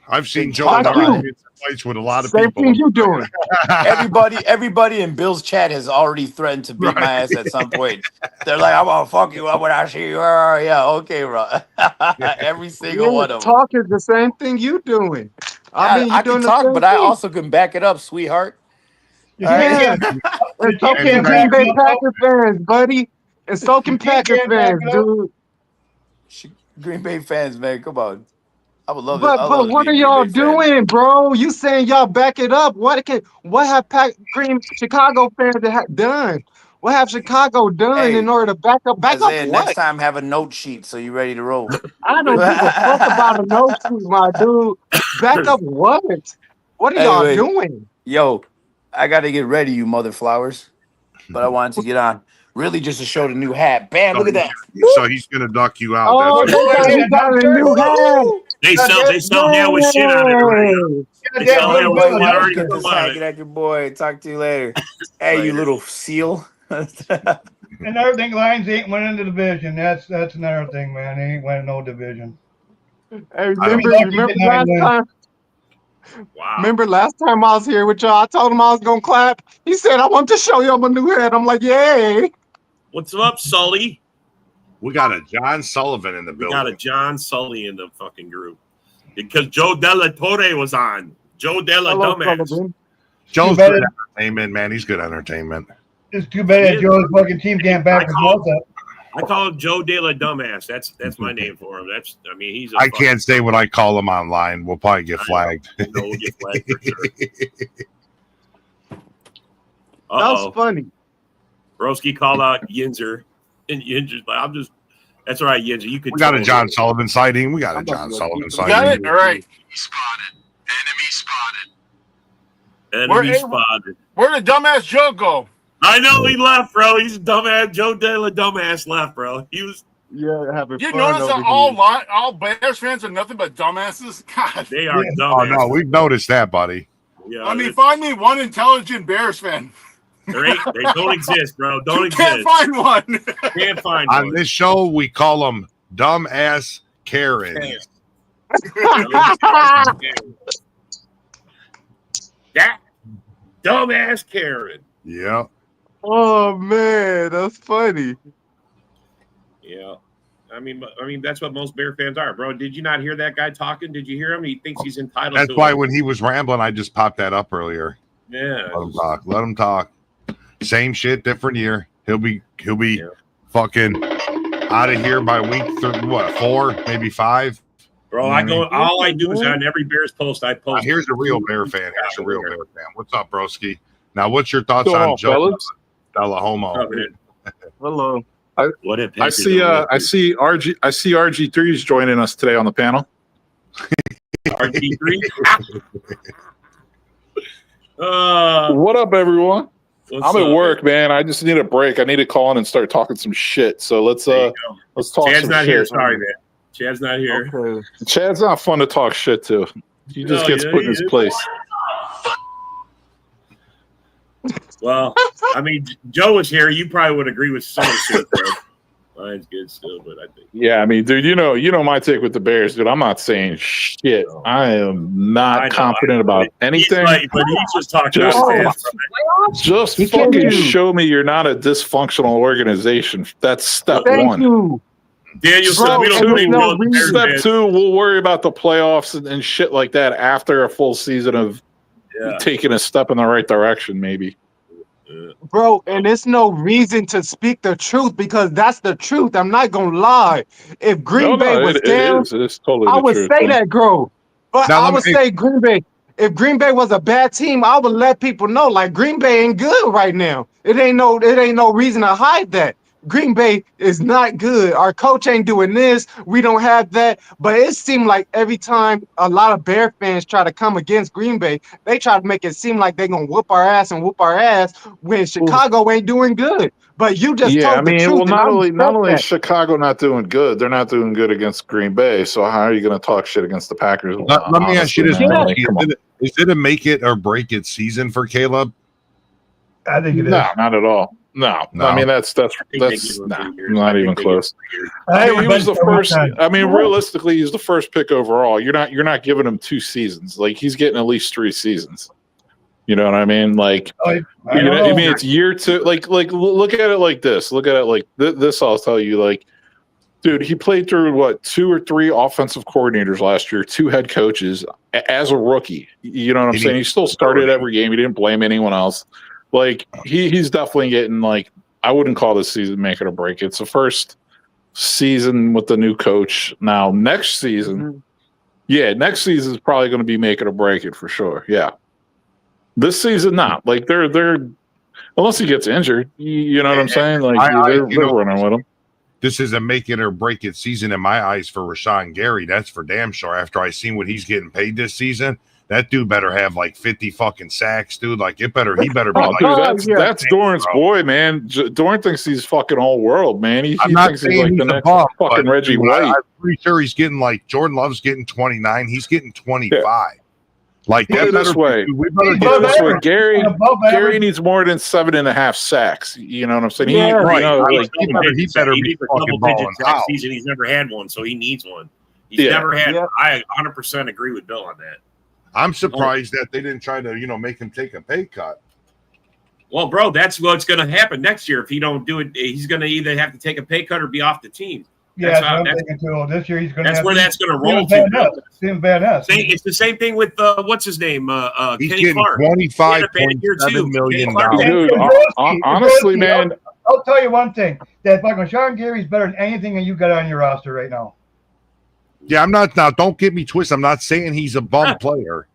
I've seen Joe talk about Namath in fights with a lot of Same people. thing you doing. Everybody in Bill's chat has already threatened to beat my ass at some point. They're like, I'm gonna fuck you up when I see you. Yeah, okay, bro. Every single one of them. Talk is the same thing you doing. I mean, I can talk, but I also can back it up, sweetheart. Yeah. And so can Green Bay Packers fans, buddy. And so can Packers fans, dude. Green Bay fans, man, come on. I would love it. But what are y'all doing, bro? You saying y'all back it up? What have Chicago fans done? What have Chicago done in order to back up Isaiah, what? next time have a note sheet so you ready to roll. I don't give a fuck about a note sheet, my dude. Back up what? What are y'all doing? Yo, I got to get ready, you mother flowers. But I wanted to get on. Really just to show the new hat. Bam, look at that. So he's going to duck you out. Oh, he got a new hat. They sell hair with shit on it already. They sell hair with shit already. Get this hacking at your boy. Talk to you later. Hey, you little seal. And everything Lions ain't winning the division. That's another thing, man. They ain't winning no division. Hey, remember last time? Wow. Remember last time I was here with y'all? I told him I was gonna clap. He said, "I want to show you my new hat." I'm like, "Yay!" What's up, Sully? We got a John Sullivan in the building. We got a John Sully in the fucking group because Joe Della Torre was on. Joe Della Dumbass. Joe's good entertainment, man. He's good entertainment. It's too bad that Joe's fucking team can't back his mouth up. I call him Joe De La Dumbass. That's my name for him. He's. I can't say what I call him online. We'll probably get flagged. We'll get flagged for sure. That was funny. Broski called out Yinzer, and Yinzer's like, that's all right, Yinzer. You could. We got a John Sullivan sighting. We got a John Sullivan sighting. Got it? All right. Enemy spotted. Where did dumbass Joe go? I know he left, bro. He's a dumbass. Joe De La Dumbass left, bro. He was. Yeah, having You fun notice over that here. all Bears fans are nothing but dumbasses? God. They are dumbass. Oh, no. We've noticed that, buddy. Yeah, I mean, find me one intelligent Bears fan. they don't exist, bro. Don't exist. Can't find one. Can't find On one. this show, we call them dumbass Karens. That dumbass Karen. Yeah. Oh man, that's funny. Yeah. I mean, that's what most Bear fans are, bro. Did you not hear that guy talking? Did you hear him? He thinks he's entitled to That's why when he was rambling, I just popped that up earlier. Yeah. Let him talk. Let him talk. Same shit, different year. He'll be fucking out of here by week 4, maybe 5. Bro, all I do is on every Bears post I post. Here's a real Bear fan. Here's a real Bear fan. What's up, broski? Now, what's your thoughts on Joe Della Homo? Hello. I see RG3 is joining us today on the panel. RG3. What up, everyone? I'm at work, man. I just need a break. I need to call in and start talking some shit. So let's talk Chad's some not shit. here. Sorry, man. Chad's not here. Okay. Chad's not fun to talk shit to. He just gets put in his place. Well, I mean, Joe was here. You probably would agree with some of the shit, though. Mine's good still, but I think. Yeah, I mean, dude, you know my take with the Bears, dude. I'm not saying shit. I am not confident about anything. But he's just talking about Just fucking show me you're not a dysfunctional organization. That's step one. You. Daniel, Step Step two, we'll worry about the playoffs and shit like that after a full season of taking a step in the right direction, maybe. Bro, and there's no reason to speak the truth because that's the truth. I'm not gonna lie. If Green Bay was down, it's totally I would say that, bro. But Now, I would say Green Bay. If Green Bay was a bad team, I would let people know like Green Bay ain't good right now. It ain't no reason to hide that. Green Bay is not good. Our coach ain't doing this. We don't have that. But it seemed like every time a lot of Bear fans try to come against Green Bay, they try to make it seem like they're going to whoop our ass when Chicago ain't doing good. But you just told the truth. Well, not only is Chicago not doing good, they're not doing good against Green Bay. So how are you going to talk shit against the Packers? Let me ask you this: is it a make it or break it season for Caleb? I think it is. No, not at all. No. I mean that's not even close. He was the first. I mean, realistically, he's the first pick overall. You're not giving him 2 seasons. Like he's getting at least 3 seasons. You know what I mean? Like, I mean, it's year 2. Like, look at it like this. Look at it like this. I'll tell you, like, dude, he played through 2 or 3 offensive coordinators last year, 2 head coaches as a rookie. You know what I'm saying? He still started every game. He didn't blame anyone else. Like he's definitely getting I wouldn't call this season make it or break it. It's the first season with the new coach. Now next season, next season is probably going to be make it or break it for sure. Yeah, this season not. Like they're unless he gets injured. You know what I'm saying? Like they're running with him. This is a make it or break it season in my eyes for Rashawn Gary. That's for damn sure. After I seen what he's getting paid this season. That dude better have 50 fucking sacks, dude. He better be that's Doran's boy, man. Doran thinks he's fucking all world, man. He thinks he's like the next fucking Reggie White. I'm pretty sure he's getting Jordan Love's getting 29. He's getting 25. Put it this way. Gary needs more than 7.5 sacks. You know what I'm saying? He better be fucking balling out. Season. He's never had one, so he needs one. He's never had. I 100% agree with Bill on that. I'm surprised that they didn't try to, make him take a pay cut. Well, bro, that's what's going to happen next year. If he don't do it, he's going to either have to take a pay cut or be off the team. That's this year he's going to. That's where that's going to roll to. It's the same thing with what's his name, he's Kenny getting Clark. $25.7 million. Dude, honestly, man, I'll tell you one thing: that fucking Sean Gary's better than anything that you got on your roster right now. Yeah, I'm not now. Don't get me twisted. I'm not saying he's a bum player,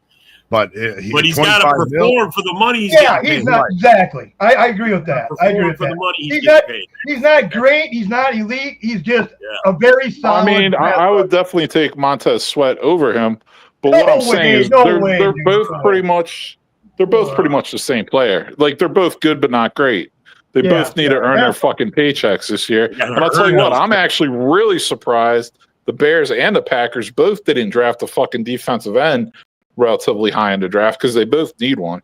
but he's got to perform for the money. He's not exactly. I agree with that. I agree with that. The money he's not great. He's not elite. He's just a very solid. I mean, I would definitely take Montez Sweat over him. But what I'm saying is they're both pretty much the same player. Like they're both good but not great. They both need to earn their fucking paychecks this year. And I'll tell you what, I'm actually really surprised. The Bears and the Packers both didn't draft a fucking defensive end relatively high in the draft because they both need one.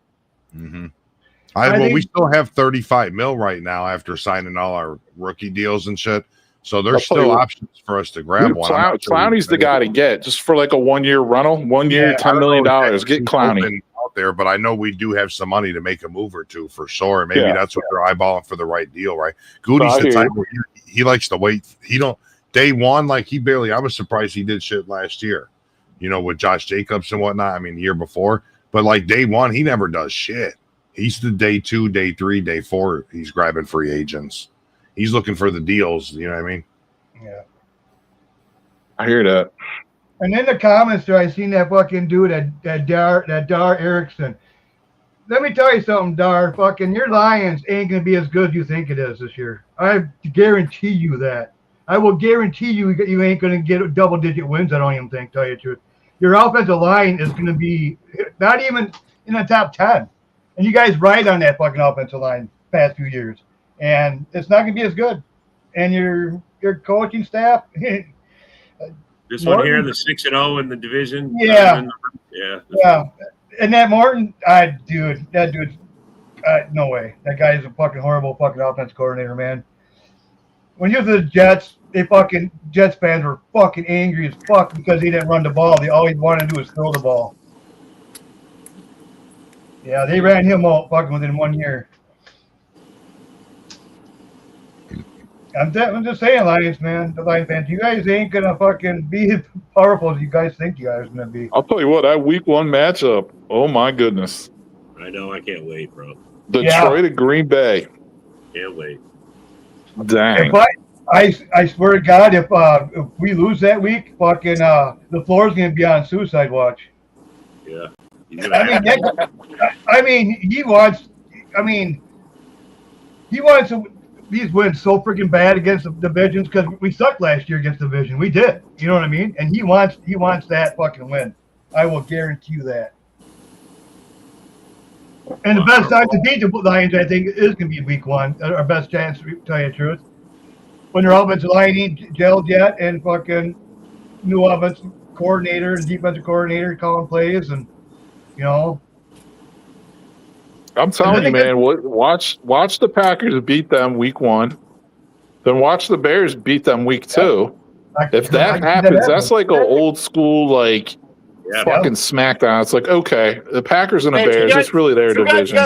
Mm-hmm. We still have $35 million right now after signing all our rookie deals and shit. So there's still options for us to grab one. Clowney's the guy to get just for a 1-year rental, 1 year, $10 million. Get Clowney out there, but I know we do have some money to make a move or two for sure. Maybe that's what they're eyeballing for the right deal, right? Goody's the type where he likes to wait. He don't. Day one, I was surprised he did shit last year, with Josh Jacobs and whatnot. I mean, the year before, but day one, he never does shit. He's the day 2, day 3, day 4. He's grabbing free agents. He's looking for the deals. You know what I mean? Yeah. I hear that. And in the comments there, I seen that fucking dude, that Dar Erickson. Let me tell you something, Dar. Fucking your Lions ain't gonna be as good as you think it is this year. I guarantee you that. I will guarantee you ain't going to get double-digit wins. I don't even think, tell you the truth. Your offensive line is going to be not even in the top 10. And you guys ride on that fucking offensive line past few years, and it's not going to be as good. And your coaching staff. This one here, the 6-0 in the division. Yeah, yeah. And that Martin, dude, that dude's no way. That guy is a fucking horrible fucking offense coordinator, man. When he was the Jets, Jets fans were fucking angry as fuck because he didn't run the ball. All he wanted to do was throw the ball. Yeah, they ran him out fucking within 1 year. I'm just saying, Lions, man. The Lions fans, you guys ain't gonna fucking be as powerful as you guys think you guys are gonna be. I'll tell you what, that week 1 matchup. Oh my goodness. I know. I can't wait, bro. Detroit at Green Bay. Can't wait. Dang. But I swear to God, if we lose that week, fucking the floor's gonna be on suicide watch. Yeah. He wants these wins so freaking bad against the divisions because we sucked last year against the division. We did. You know what I mean? And he wants that fucking win. I will guarantee you that. And the best time to beat the Lions, I think, is going to be week 1. Our best chance, to tell you the truth. When their offensive line ain't gelled yet and fucking new offensive coordinator and defensive coordinator calling plays and, you know. I'm telling you, man, watch the Packers beat them week 1. Then watch the Bears beat them week 2. If that happens, that's like an old school, like, fucking smackdown. It's like, okay, the Packers and the Bears, it's really their division.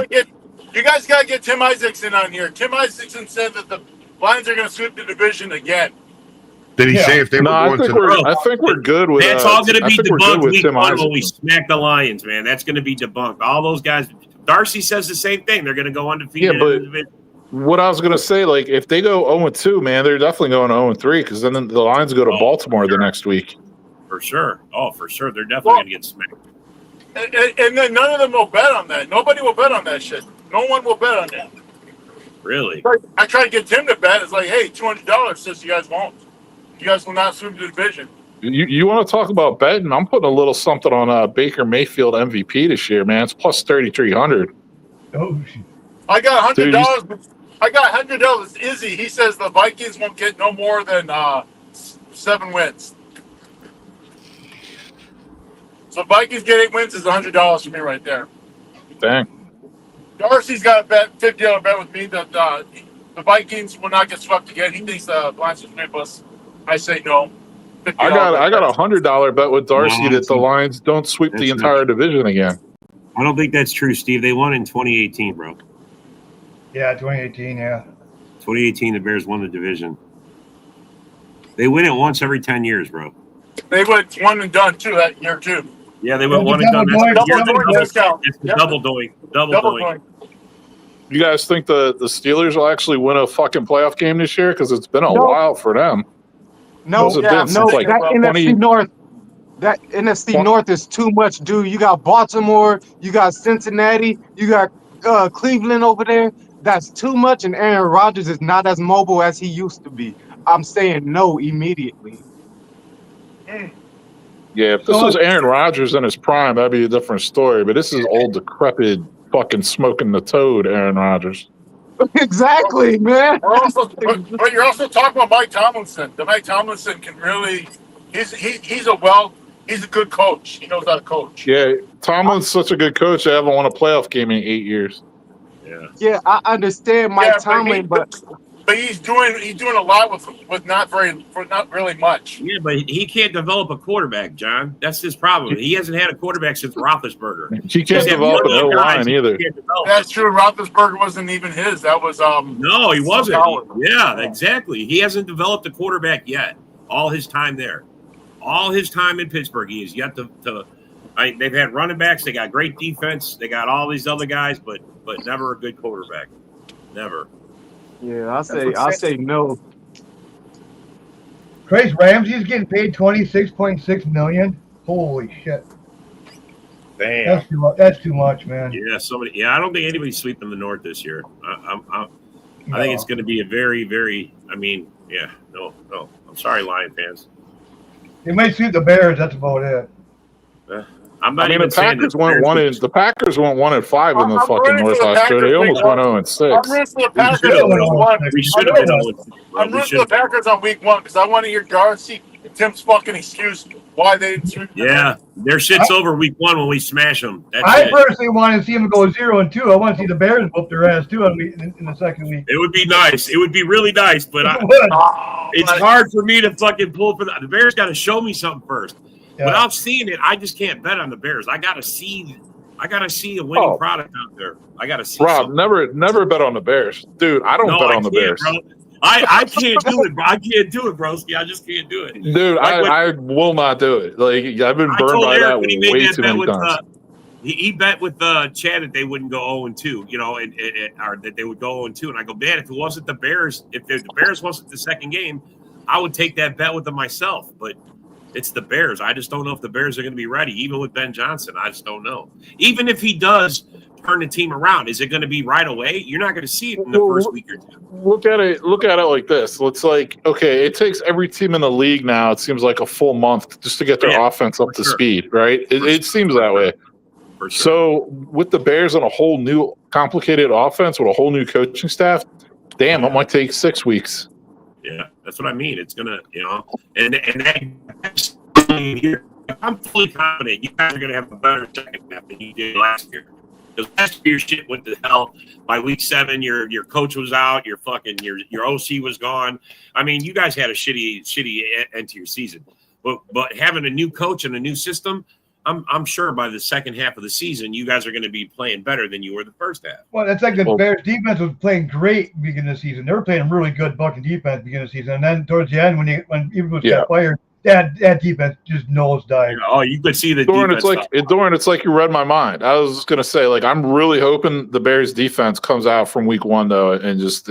You guys got to get Tim Isaacson on here. Tim Isaacson said that the Lions are going to sweep the division again. Did he say if they were going to? I think we're good with. That's all going to be debunked week Tim 1 when we smack the Lions, man. That's going to be debunked. All those guys. Darcy says the same thing. They're going to go undefeated. Yeah, but what I was going to say, like, if they go 0-2, man, they're definitely going 0-3 because then the Lions go to Baltimore the next week. For sure. Oh, for sure. They're definitely going to get smacked. And then none of them will bet on that. Nobody will bet on that shit. No one will bet on that. Really? I tried to get Tim to bet. It's like, hey, $200 says you guys won't. You guys will not sweep the division. You want to talk about betting? I'm putting a little something on Baker Mayfield MVP this year, man. It's plus 3,300. Oh shit! I got $100. I got $100. Izzy, he says the Vikings won't get no more than 7 wins. So Vikings get 8 wins is $100 for me right there. Dang. Darcy's got a bet, $50 bet with me that the Vikings will not get swept again. He thinks the Lions will sweep us. I say no. I got a $100 bet with Darcy that the Lions don't sweep the entire division again. I don't think that's true, Steve. They won in 2018, bro. Yeah, 2018, yeah. 2018, the Bears won the division. They win it once every 10 years, bro. They went one and done, too, that year, too. Yeah, they went one and done. That's the double doink. Double doink. You guys think the Steelers will actually win a fucking playoff game this year? Because it's been a while for them. No, that NFC North. That NFC North is too much, dude. You got Baltimore, you got Cincinnati, you got Cleveland over there. That's too much, and Aaron Rodgers is not as mobile as he used to be. I'm saying no immediately. Yeah, if this was Aaron Rodgers in his prime, that'd be a different story. But this is old, decrepit, fucking smoking the toad Aaron Rodgers. Exactly, man. But you're also talking about Mike Tomlinson. The Mike Tomlinson can really. He's a good coach. He knows how to coach. Yeah, Tomlin's such a good coach. They haven't won a playoff game in 8 years. Yeah, I understand Mike Tomlin, but he's doing a lot with not really much. Yeah, but he can't develop a quarterback, John. That's his problem. He hasn't had a quarterback since Roethlisberger. He can't develop an O-line either. That's true. Roethlisberger wasn't even his. That was No, he wasn't. Yeah, exactly. He hasn't developed a quarterback yet. All his time there. All his time in Pittsburgh, he has yet to they've had running backs. They got great defense. They got all these other guys, but never a good quarterback. Never. Yeah, I say no. Trace Ramsey's getting paid $26.6 million. Holy shit! Damn, that's too much, man. Yeah, I don't think anybody's sweeping the North this year. I think it's going to be a very, very. No. I'm sorry, Lion fans. They might sweep the Bears. That's about it. I'm not I mean, even the Packers went one in. The Packers went 1-5 in the I'm fucking rooting for North the last year. Packers They week almost went 1. 0-6. I'm rooting for the We Packers should have on week been. 1. We should have been. I'm rooting for the Packers on week 1 because I want to hear Darcy and Tim's fucking excuse why they didn't sweep. Yeah, their shit's over week 1 when we smash them. That's I it. personally want to see them go 0-2. I want to see the Bears whoop their ass too in the second week. It would be nice. It would be really nice, but it's hard for me to fucking pull for the Bears. Got to show me something first. Yeah. Without seeing it, I just can't bet on the Bears. I gotta see a winning product out there. I gotta see. Rob, something. never bet on the Bears, dude. I don't bet on the Bears. Bro. I can't do it, bro. I can't do it, broski. I just can't do it, dude. I will not do it. Like I've been burned by that way too many times. He bet with Chad that they wouldn't go 0-2, you know, and or that they would go 0-2. And I go, man, if it wasn't the Bears, if the Bears wasn't the second game, I would take that bet with them myself. But it's the Bears. I just don't know if the Bears are going to be ready, even with Ben Johnson. I just don't know. Even if he does turn the team around, is it going to be right away? You're not going to see it in the first week or two. Look at it like this. It's like, okay, it takes every team in the league now, it seems like a full month just to get their offense up to speed, right? It seems that way. Sure. So with the Bears and a whole new complicated offense with a whole new coaching staff, damn, it might take 6 weeks. Yeah, that's what I mean. It's gonna, you know, and I'm fully confident you guys are gonna have a better second half than you did last year. Because last year shit went to hell. By week 7, your coach was out, your OC was gone. I mean, you guys had a shitty end to your season. But having a new coach and a new system, I'm sure by the second half of the season, you guys are going to be playing better than you were the first half. Well, it's like the Bears defense was playing great beginning of the season. They were playing really good bucking defense beginning of the season. And then towards the end, when Evans got fired, that defense just nosedived. Oh, you could see the Doran, defense. It's like you read my mind. I was just going to say, like, I'm really hoping the Bears defense comes out from week 1, though, and just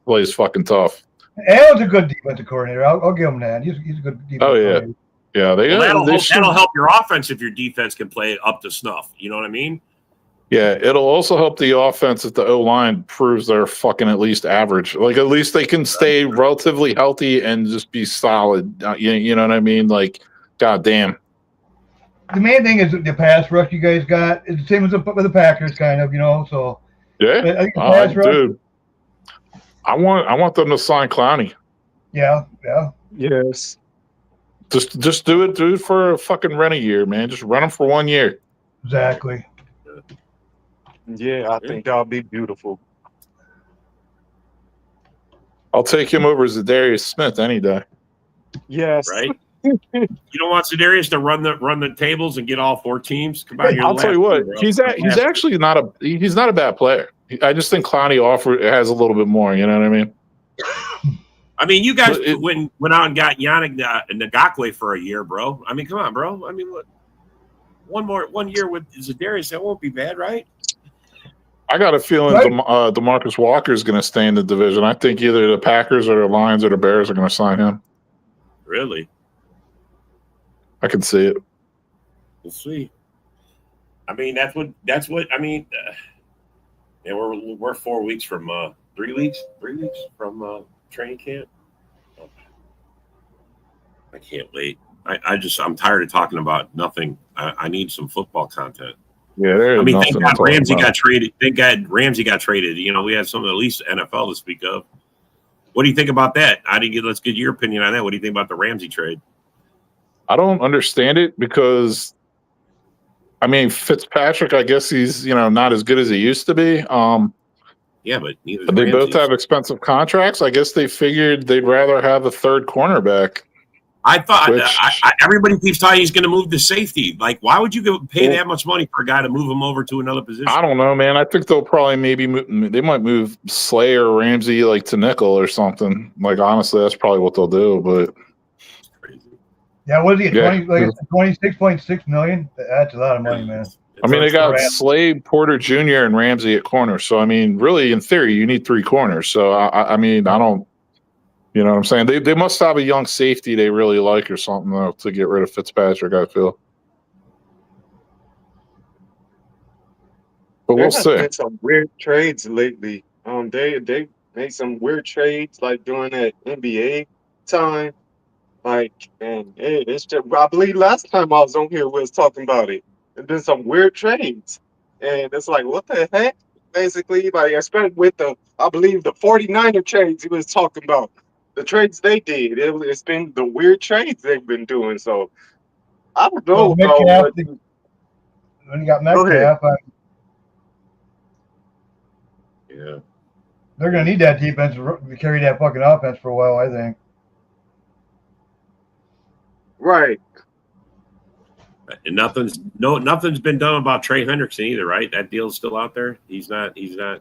plays fucking tough. Allen's a good defensive coordinator. I'll give him that. He's a good defensive coordinator. Yeah, that'll help your offense if your defense can play it up to snuff. You know what I mean? Yeah, it'll also help the offense if the O-line proves they're fucking at least average. Like, at least they can stay relatively healthy and just be solid. You know what I mean? Like, goddamn. The main thing is the pass rush you guys got. It's the same as with the Packers, kind of, you know. So yeah, I think the pass rush, dude. I want them to sign Clowney. Yeah. Yes. Just do it for a fucking rent a year, man. Just run them for 1 year. Exactly. Yeah, I think that'll be beautiful. I'll take him over Zadarius Smith any day. Yes. Right? You don't want Zadarius to run the tables and get all 4 teams? Come on, I'll tell you what, he's actually not a bad player. I just think Clowney has a little bit more, you know what I mean? I mean, you guys went out and got Yannick Ngakoue for a year, bro. I mean, come on, bro. I mean, look, 1 year with Zadarius, that won't be bad, right? I got a feeling DeMarcus Walker is going to stay in the division. I think either the Packers or the Lions or the Bears are going to sign him. Really? I can see it. We'll see. I mean, that's what I mean. And we're 4 weeks from 3 weeks from training camp. I can't wait. I'm tired of talking about nothing. I need some football content. Yeah, thank God Ramsey got traded. Thank God Ramsey got traded. You know, we had some of the least NFL to speak of. What do you think about that? Let's get your opinion on that. What do you think about the Ramsey trade? I don't understand it because, I mean, Fitzpatrick, I guess he's, not as good as he used to be. Yeah, but they both have expensive contracts. I guess they figured they'd rather have a third cornerback. I thought everybody keeps telling he's going to move to safety. Like, why would you pay that much money for a guy to move him over to another position? I don't know, man. I think they'll probably they might move Slay or Ramsey like to nickel or something. Like, honestly, that's probably what they'll do. But yeah, what is he? 26.6 million. That's a lot of money, man. I mean, they got Slay, Porter Jr., and Ramsey at corner. So, I mean, really, in theory, you need 3 corners. So, I mean, I don't. You know what I'm saying? They must have a young safety they really like or something, though, to get rid of Fitzpatrick, I feel. But we'll see. Been some weird trades lately. They made some weird trades like during that NBA time. Like, and it's just, I believe last time I was on here we was talking about it. and been some weird trades. And it's like, what the heck? Basically, like, especially with I believe the 49er trades he was talking about, the trades they did. It's been the weird trades they've been doing. So I don't Well, know. Metcalf, What, when you got go ahead. Metcalf, Yeah. they're going to need that defense to carry that fucking offense for a while, I think. Right. And nothing's been done about Trey Hendrickson either, right? That deal's still out there. He's not. Yeah.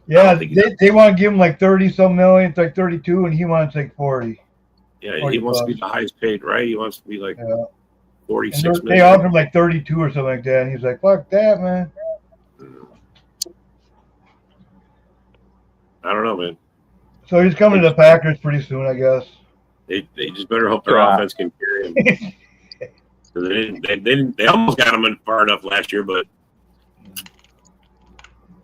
Yeah, they want to give him like 30-some million. It's like 32, and he wants like 40. Yeah, he wants to be the highest paid, right? He wants to be like 46 million. They offered him like 32 or something like that. And he's like, fuck that, man. I don't know, man. So he's coming to the Packers pretty soon, I guess. They just better hope their offense can carry him. They almost got him in far enough last year, but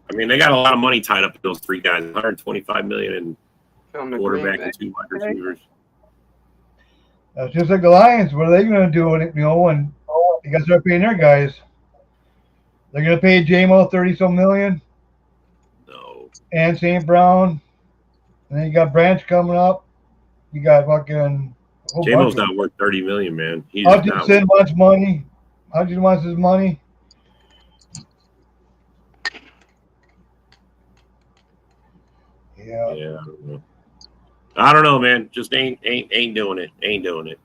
I mean they got a lot of money tied up with those three guys, 125 million in quarterback and 2 wide receivers. It's just like the Lions. What are they going to do when when you got to start paying their guys? They're going to pay J-Mo 30-some million. No. And St. Brown. And then you got Branch coming up. You got fucking. J-Mo's not worth 30 million, man. Hutchinson wants money. Hutchinson wants his money. Yeah. Yeah. I don't know, man. Just ain't doing it. Ain't doing it.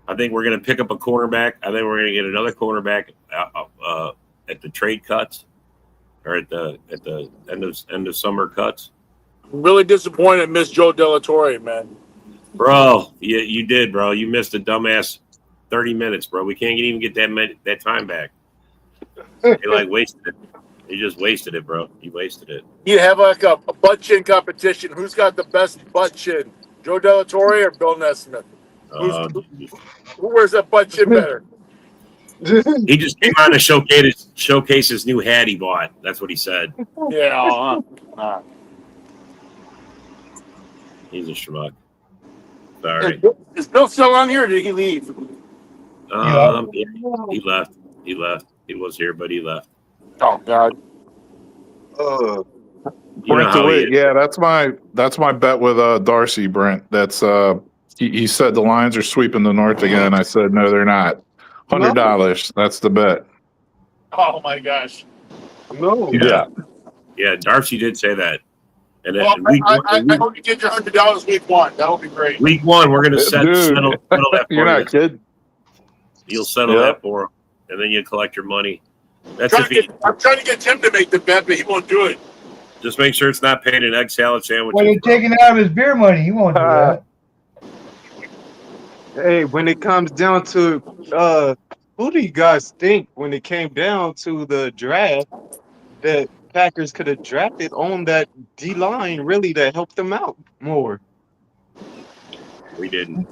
I think we're gonna pick up a cornerback. I think we're gonna get another cornerback at the trade cuts or at the end of summer cuts. I'm really disappointed in Miss Joe Delatorre, man. Bro, you did, bro. You missed a dumbass 30 minutes, bro. We can't even get that time back. You like wasted it. You just wasted it, bro. You wasted it. You have like a butt chin competition. Who's got the best butt chin? Joe Delatorre or Bill Nesmith? Who wears that butt chin better? He just came on to showcase his new hat he bought. That's what he said. Yeah. He's a schmuck. Sorry. Is Bill still on here or did he leave? Yeah, he left. He left. He was here, but he left. Oh God. Brent DeWitt, yeah, that's my bet with Darcy, Brent. That's he said the Lions are sweeping the North again. I said no, they're not. $100. That's the bet. Oh my gosh. No. Yeah, Darcy did say that. And then I hope you get your $100 week one. That would be great. Week one, we're gonna settle that for You're not kidding. You'll settle that for him, and then you collect your money. I'm trying to get Tim to make the bet, but he won't do it. Just make sure it's not paid in egg salad sandwiches. Well, you're taking it out of his beer money. He won't do that. Hey, when it comes down to who do you guys think when it came down to the draft that Packers could have drafted on that D line really to help them out more? We didn't.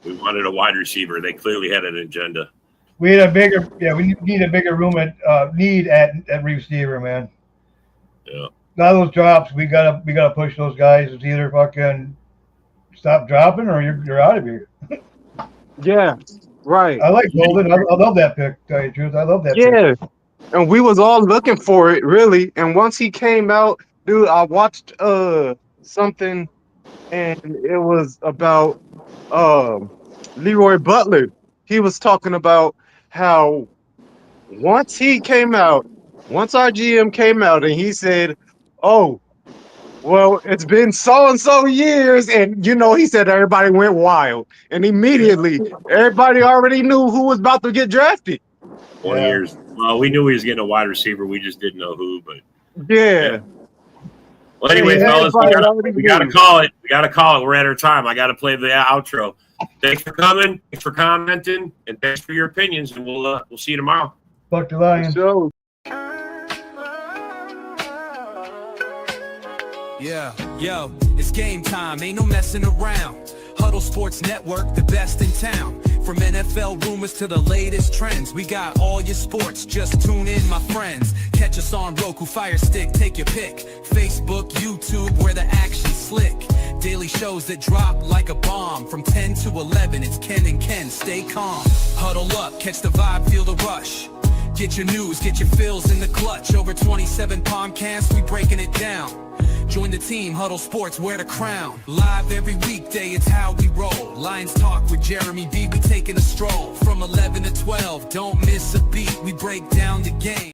We wanted a wide receiver. They clearly had an agenda. We need a bigger room at receiver, man. Yeah. Now those drops, we gotta push those guys. It's either fucking stop dropping or you're out of here. Yeah, right. I like Golden. I love that pick. To tell you the truth, I love that. Yeah, pick. and we was all looking for it really. And once he came out, dude, I watched something, and it was about Leroy Butler. He was talking about how once our GM came out, and he said, "Oh, well, it's been so and so years," and he said everybody went wild, and immediately everybody already knew who was about to get drafted. 20 years. Well, we knew he was getting a wide receiver. We just didn't know who. But yeah. Well, anyway, fellas, we gotta call it. We gotta call it. We're at our time. I gotta play the outro. Thanks for coming. Thanks for commenting, and thanks for your opinions. And we'll see you tomorrow. Fuck the Lions. Yeah, yo, it's game time, ain't no messing around. Huddle Sports Network, the best in town. From NFL rumors to the latest trends, we got all your sports, just tune in, my friends. Catch us on Roku, Fire Stick, take your pick. Facebook, YouTube, where the action's slick. Daily shows that drop like a bomb. From 10 to 11, it's Ken and Ken, stay calm. Huddle up, catch the vibe, feel the rush. Get your news, get your fills in the clutch. Over 27 podcasts, we breaking it down. Join the team, Huddle Sports, wear the crown. Live every weekday, it's how we roll. Lions Talk with Jeremy B, we taking a stroll. From 11 to 12, don't miss a beat, we break down the game.